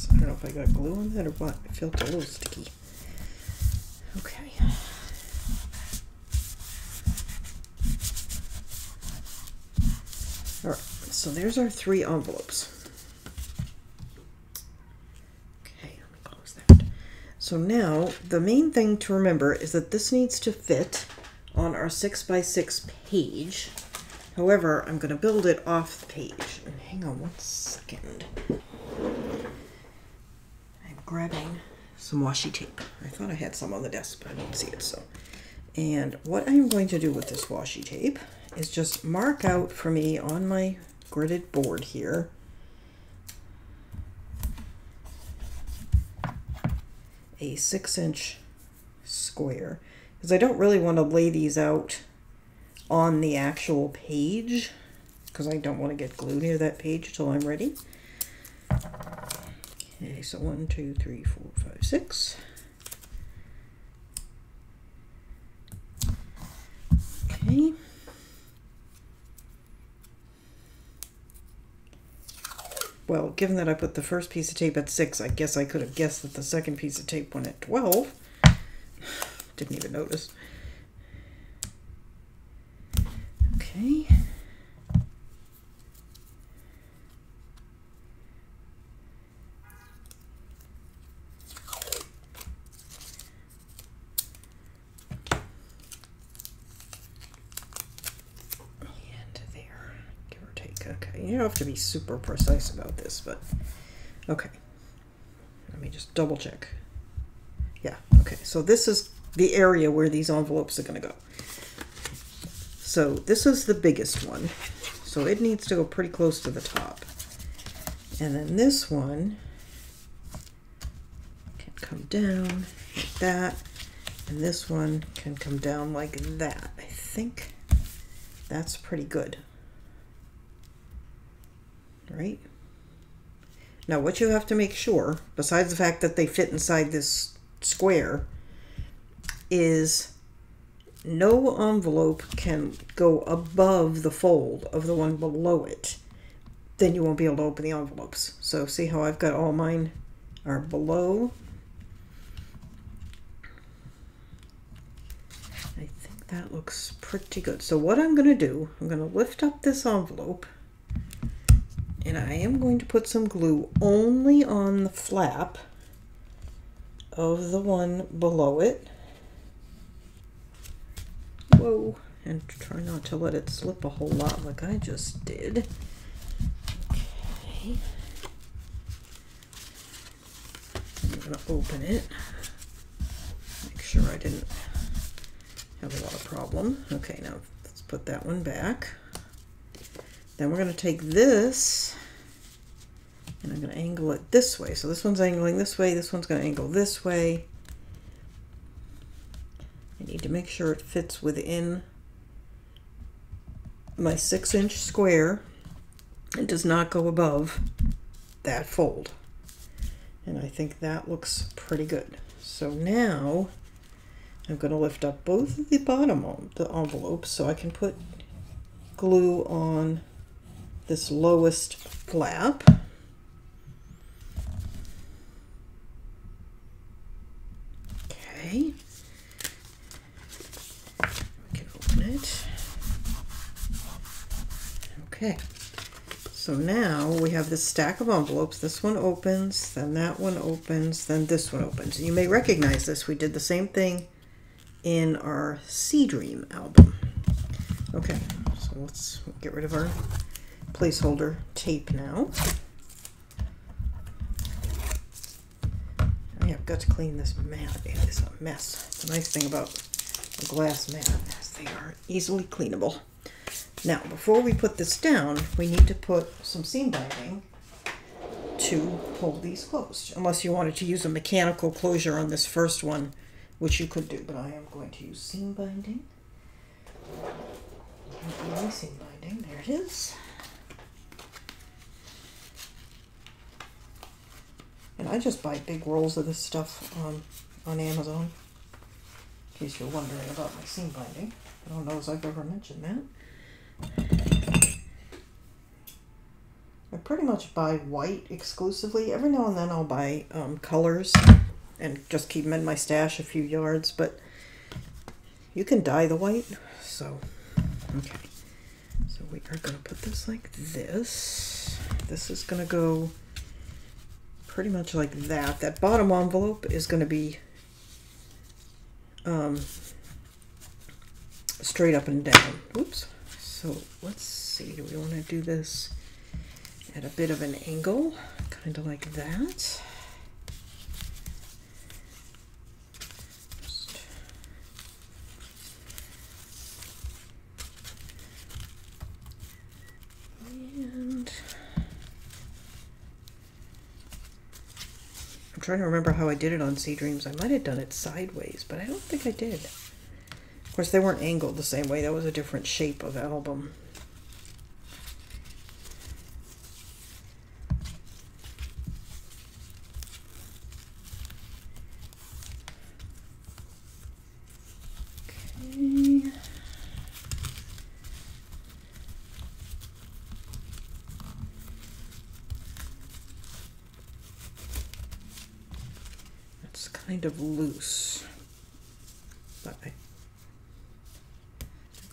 I don't know if I got glue on that or what. It felt a little sticky. Okay. Alright, so there's our three envelopes. Okay, let me close that. So now, the main thing to remember is that this needs to fit on our 6x6 page. However, I'm going to build it off the page. And hang on 1 second. Grabbing some washi tape. I thought I had some on the desk, but I don't see it. So, and what I'm going to do with this washi tape is just mark out for me on my gridded board here a 6-inch square, because I don't really want to lay these out on the actual page because I don't want to get glue near that page till I'm ready. Okay, so 1, 2, 3, 4, 5, 6. Okay. Well, given that I put the first piece of tape at 6, I guess I could have guessed that the second piece of tape went at 12. Didn't even notice. Okay. Okay, you don't have to be super precise about this, but okay. Let me just double check. Yeah, okay, so this is the area where these envelopes are going to go. So this is the biggest one, so it needs to go pretty close to the top. And then this one can come down like that, and this one can come down like that. I think that's pretty good. Right? Now what you have to make sure, besides the fact that they fit inside this square, is no envelope can go above the fold of the one below it. Then you won't be able to open the envelopes. So see how I've got all mine are below? I think that looks pretty good. So what I'm going to do, I'm going to lift up this envelope, and I am going to put some glue only on the flap of the one below it. Whoa, and try not to let it slip a whole lot like I just did. Okay. I'm going to open it. Make sure I didn't have a lot of problem. Okay, now let's put that one back. Then we're going to take this and I'm going to angle it this way. So this one's angling this way, this one's going to angle this way. I need to make sure it fits within my 6-inch square. It does not go above that fold. And I think that looks pretty good. So now I'm going to lift up both of the bottom of the envelopes so I can put glue on this lowest flap. Okay. We can open it. Okay. So now we have this stack of envelopes. This one opens, then that one opens, then this one opens. You may recognize this. We did the same thing in our Sea Dream album. Okay, so let's get rid of our placeholder tape now. I have got to clean this mat. It is a mess. The nice thing about a glass mat is they are easily cleanable. Now, before we put this down, we need to put some seam binding to hold these closed. Unless you wanted to use a mechanical closure on this first one, which you could do, but I am going to use seam binding. Seam binding, there it is. And I just buy big rolls of this stuff on Amazon, in case you're wondering about my seam binding. I don't know if I've ever mentioned that. I pretty much buy white exclusively. Every now and then I'll buy colors and just keep them in my stash a few yards, but you can dye the white. So, okay. So we are going to put this like this. This is going to go pretty much like that. That bottom envelope is going to be straight up and down. Oops. So let's see. Do we want to do this at a bit of an angle? Kind of like that. And I'm trying to remember how I did it on Sea Dreams. I might have done it sideways, but I don't think I did. Of course, they weren't angled the same way. That was a different shape of album. Okay. That's kind of loose, but I'm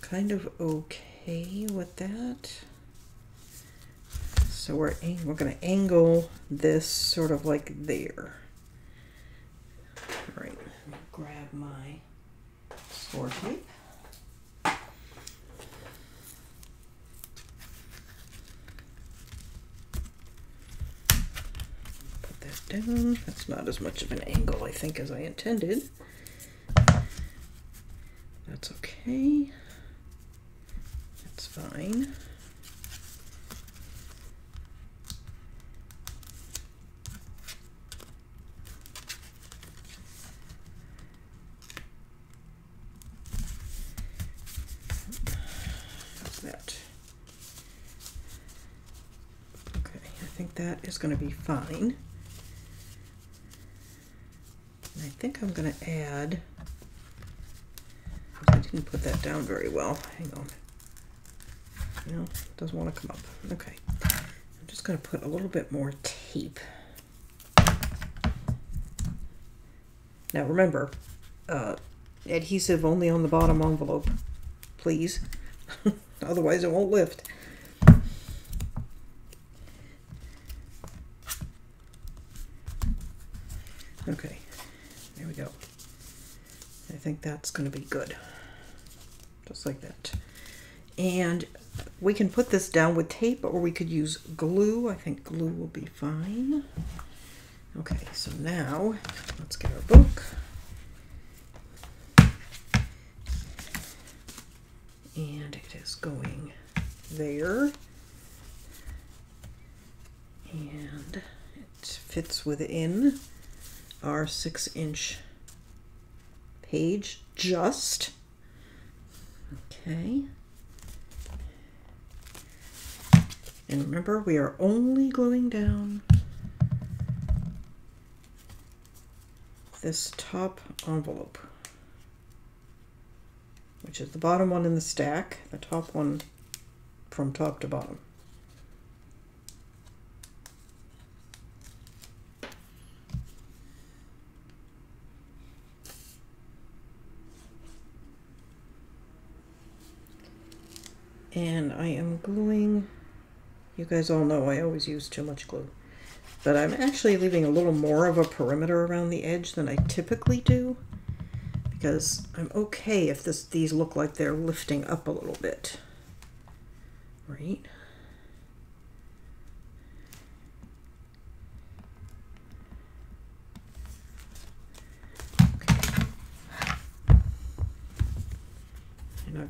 kind of okay with that. So we're going to angle this sort of like there. All right, grab my score tape. Put that down. That's not as much of an angle, I think, as I intended. That's okay. That's fine. That. Okay, I think that is going to be fine. And I think I'm going to add, I didn't put that down very well. Hang on. No, it doesn't want to come up. Okay. I'm just going to put a little bit more tape. Now remember, adhesive only on the bottom envelope, please. Otherwise it won't lift. Okay, there we go. I think that's going to be good. Just like that. And we can put this down with tape, or we could use glue. I think glue will be fine. Okay, so now let's get our book. And it is going there. And it fits within our 6-inch page just. Okay. And remember, we are only gluing down this top envelope, which is the bottom one in the stack, the top one from top to bottom. And I am gluing, you guys all know I always use too much glue, but I'm actually leaving a little more of a perimeter around the edge than I typically do, because I'm okay if these look like they're lifting up a little bit, right?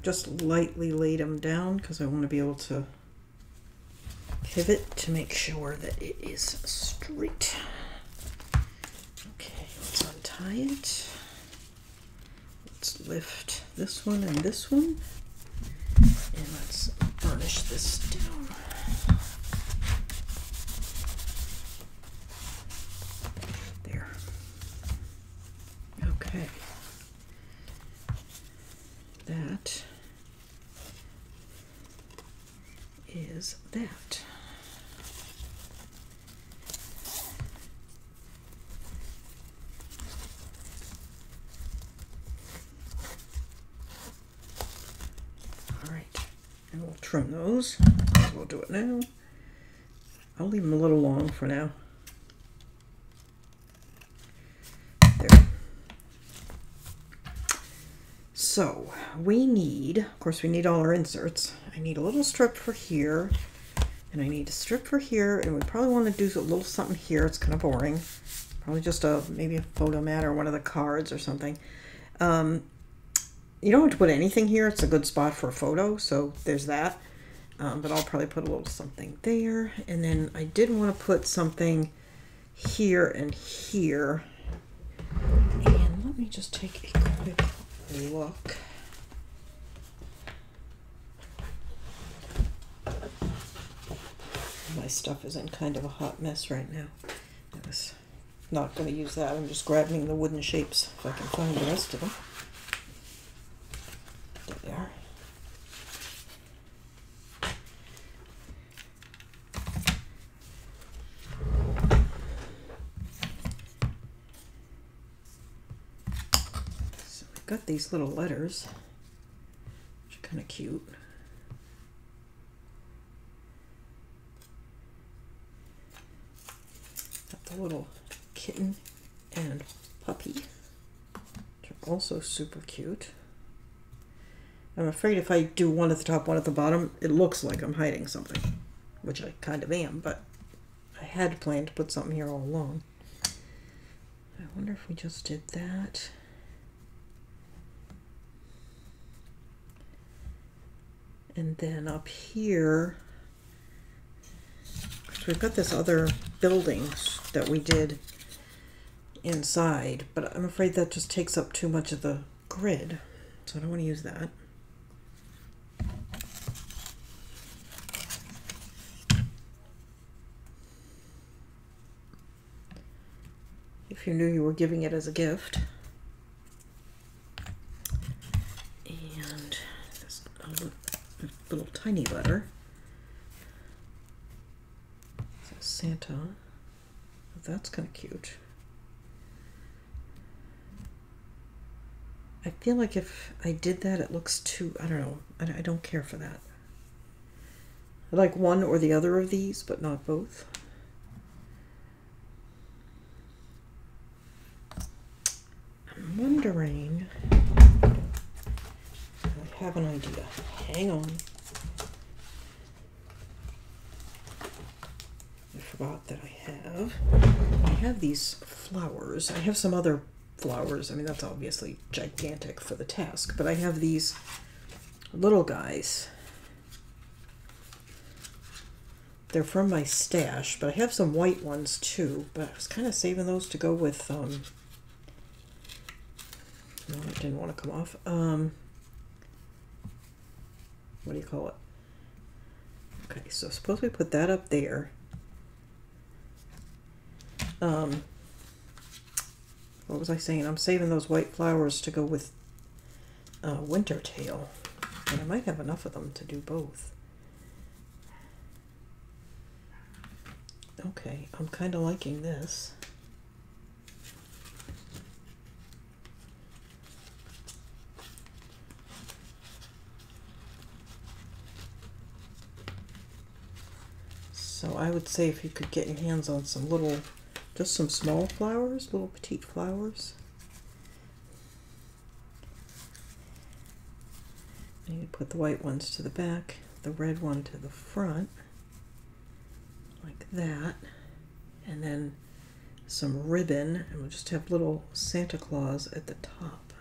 I've just lightly laid them down because I want to be able to pivot to make sure that it is straight. Okay, let's untie it. Let's lift this one and this one, and let's burnish this down. There. Okay. That is that. All right, and we'll trim those. We'll do it now. I'll leave them a little long for now. There. So we need, of course, we need all our inserts. I need a little strip for here, and I need a strip for here, and we probably want to do a little something here. It's kind of boring. Probably just maybe a photo mat or one of the cards or something. You don't have to put anything here. It's a good spot for a photo, so there's that. But I'll probably put a little something there. And then I did want to put something here and here. And let me just take a quick look. My stuff is in kind of a hot mess right now. I was not going to use that. I'm just grabbing the wooden shapes if I can find the rest of them. There they are. So we've got these little letters, which are kind of cute. Got the little kitten and puppy, which are also super cute. I'm afraid if I do one at the top, one at the bottom, it looks like I'm hiding something, which I kind of am, but I had planned to put something here all along. I wonder if we just did that. And then up here, so we've got this other building that we did inside, but I'm afraid that just takes up too much of the grid, so I don't want to use that. If you knew you were giving it as a gift. And this little tiny letter. It says Santa. That's kind of cute. I feel like if I did that, it looks too, I don't know, I don't care for that. I like one or the other of these, but not both. I'm wondering, I have an idea. Hang on. I forgot that I have these flowers. I have some other flowers. I mean, that's obviously gigantic for the task, but I have these little guys. They're from my stash, but I have some white ones too, but I was kind of saving those to go with, no, it didn't want to come off. What do you call it? Okay, so suppose we put that up there. What was I saying? I'm saving those white flowers to go with winter tail, and I might have enough of them to do both. Okay, I'm kind of liking this. So I would say if you could get your hands on some little, just some small flowers, little petite flowers. And you put the white ones to the back, the red one to the front, like that. And then some ribbon, and we'll just have little Santa Claus at the top.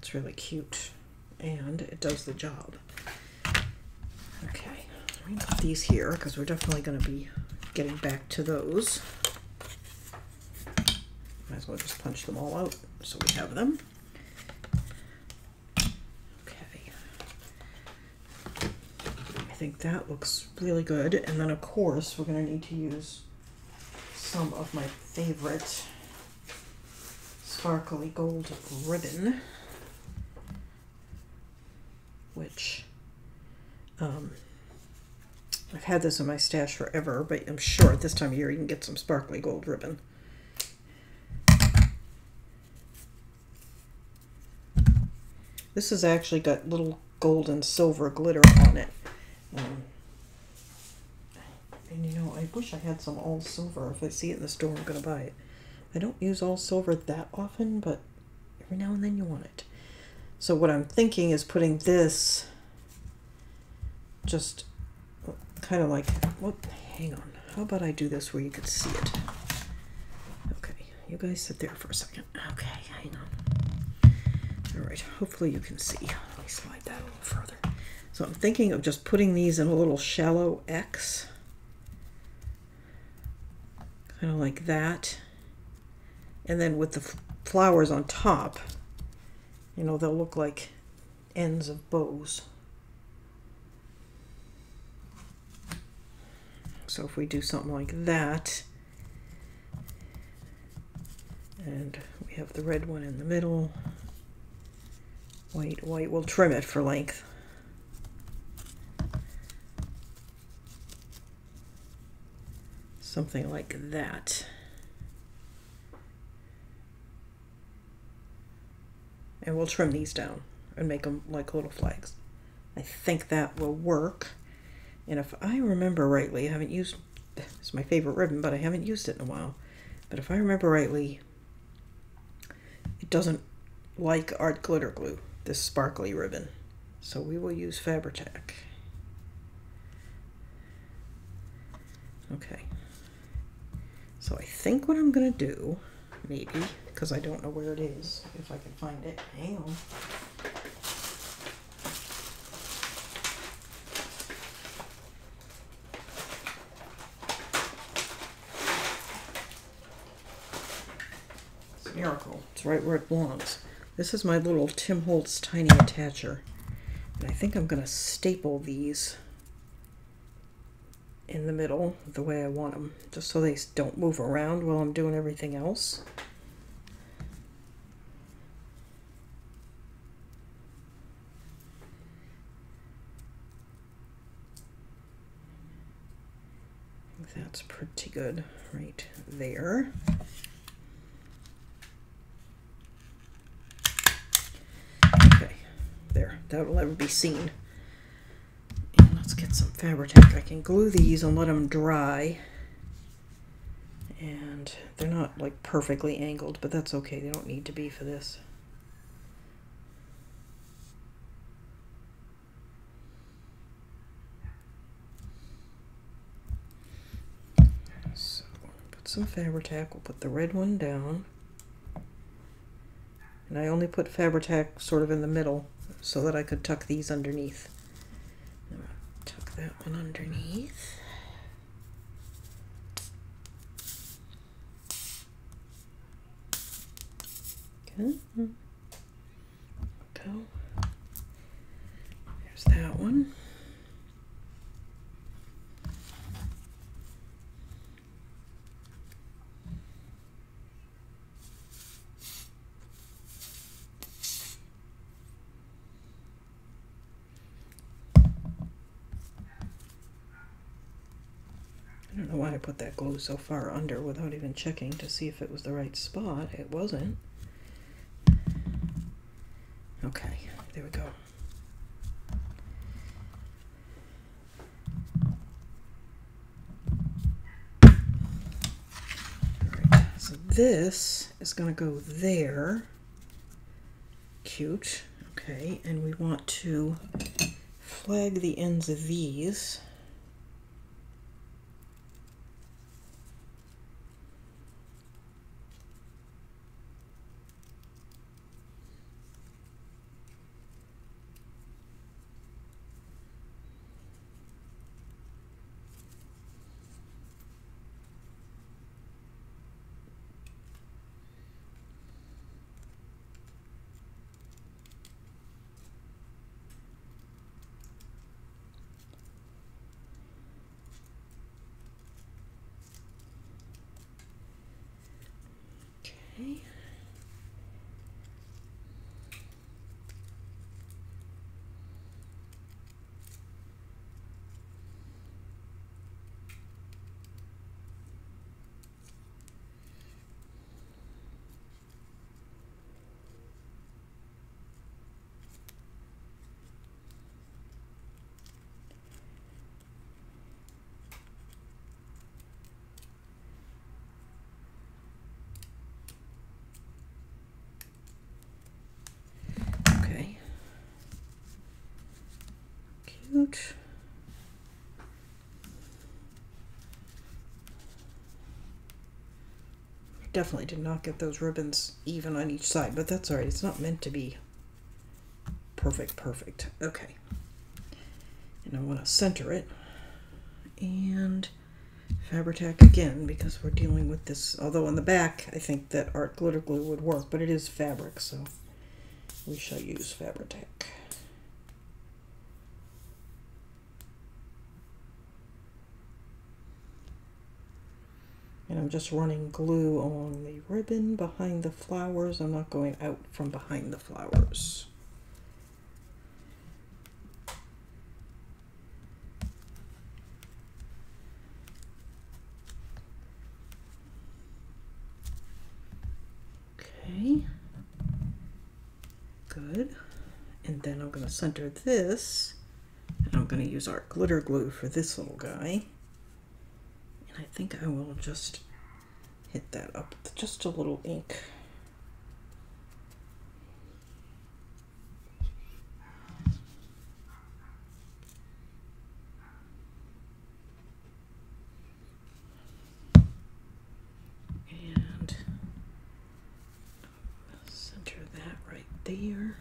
That's really cute, and it does the job. Okay, let me put these here because we're definitely going to be getting back to those. Might as well just punch them all out so we have them. Okay. I think that looks really good. And then of course we're going to need to use some of my favorite sparkly gold ribbon, which I've had this in my stash forever, but I'm sure at this time of year you can get some sparkly gold ribbon. This has actually got little gold and silver glitter on it. And you know, I wish I had some all silver. If I see it in the store, I'm going to buy it. I don't use all silver that often, but every now and then you want it. So what I'm thinking is putting this just kind of like, what? Hang on. How about I do this where you can see it? Okay, you guys sit there for a second. Okay, hang on. All right, hopefully you can see. Let me slide that a little further. So I'm thinking of just putting these in a little shallow X. Kind of like that. And then with the flowers on top, you know, they'll look like ends of bows. So if we do something like that, and we have the red one in the middle, white, white, we'll trim it for length. Something like that. And we'll trim these down and make them like little flags. I think that will work. And if I remember rightly, I haven't used, it's my favorite ribbon, but I haven't used it in a while. But if I remember rightly, it doesn't like art glitter glue, this sparkly ribbon. So we will use Fabri-Tac. Okay. So I think what I'm going to do, maybe, because I don't know where it is, if I can find it. Hang on. It's a miracle. It's right where it belongs. This is my little Tim Holtz tiny attacher. And I think I'm going to staple these in the middle the way I want them, just so they don't move around while I'm doing everything else. I think that's pretty good right there. Okay, there, that will never be seen. Let's get some Fabri-Tac. I can glue these and let them dry. And they're not like perfectly angled, but that's okay. They don't need to be for this. So put some Fabri-Tac. We'll put the red one down. And I only put Fabri-Tac sort of in the middle so that I could tuck these underneath. Tuck that one underneath. Okay. Go. There's that one. I don't know why I put that glue so far under without even checking to see if it was the right spot. It wasn't. Okay, there we go. Alright, so this is going to go there. Cute. Okay, and we want to flag the ends of these. out. Definitely did not get those ribbons even on each side, but that's all right. It's not meant to be perfect. Okay. And I want to center it. And Fabri-Tac again, because we're dealing with this, although on the back I think that art glitter glue would work, but it is fabric, so we shall use Fabri-Tac. And I'm just running glue along the ribbon behind the flowers. I'm not going out from behind the flowers. Okay, good. And then I'm going to center this, and I'm going to use our glitter glue for this little guy. And I think I will just hit that up with just a little ink. And center that right there.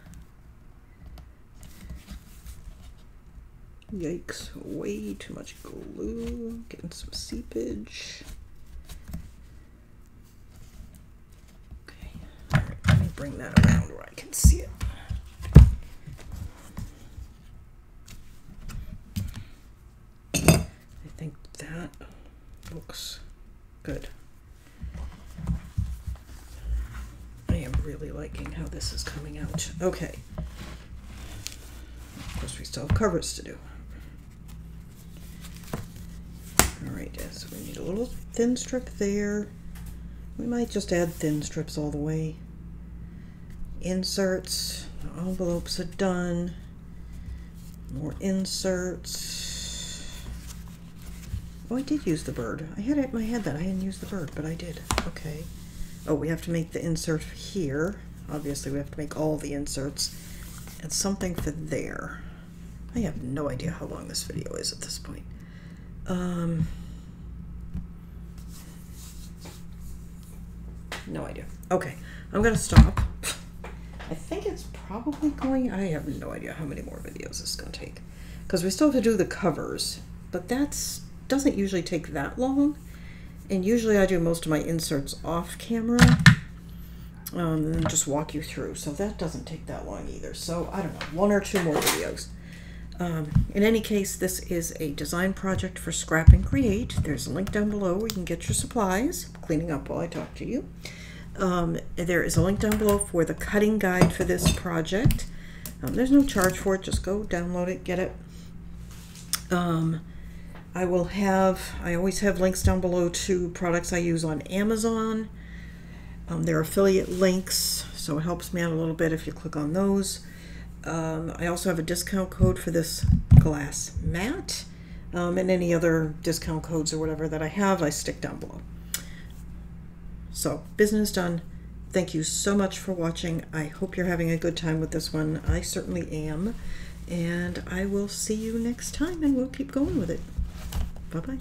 Yikes, way too much glue, getting some seepage. Okay, all right, let me bring that around where I can see it. I think that looks good. I am really liking how this is coming out. Okay. Of course, we still have covers to do. Alright, so we need a little thin strip there. We might just add thin strips all the way. Inserts. The envelopes are done. More inserts. Oh, I did use the bird. I had it in my head that I hadn't used the bird, but I did. Okay. Oh, we have to make the insert here. Obviously, we have to make all the inserts. And something for there. I have no idea how long this video is at this point. No idea. Okay, I'm gonna stop. I think it's probably going, I have no idea how many more videos this is gonna take, because we still have to do the covers, but that's doesn't usually take that long, and usually I do most of my inserts off camera and just walk you through, so that doesn't take that long either. So I don't know, 1 or 2 more videos. In any case, this is a design project for Scrap and Create. There's a link down below where you can get your supplies. I'm cleaning up while I talk to you. There is a link down below for the cutting guide for this project. There's no charge for it. Just go download it, get it. I always have links down below to products I use on Amazon. They're affiliate links, so it helps me out a little bit if you click on those. I also have a discount code for this glass mat, and any other discount codes or whatever that I have, I stick down below. So, business done. Thank you so much for watching. I hope you're having a good time with this one. I certainly am. And I will see you next time, and we'll keep going with it. Bye-bye.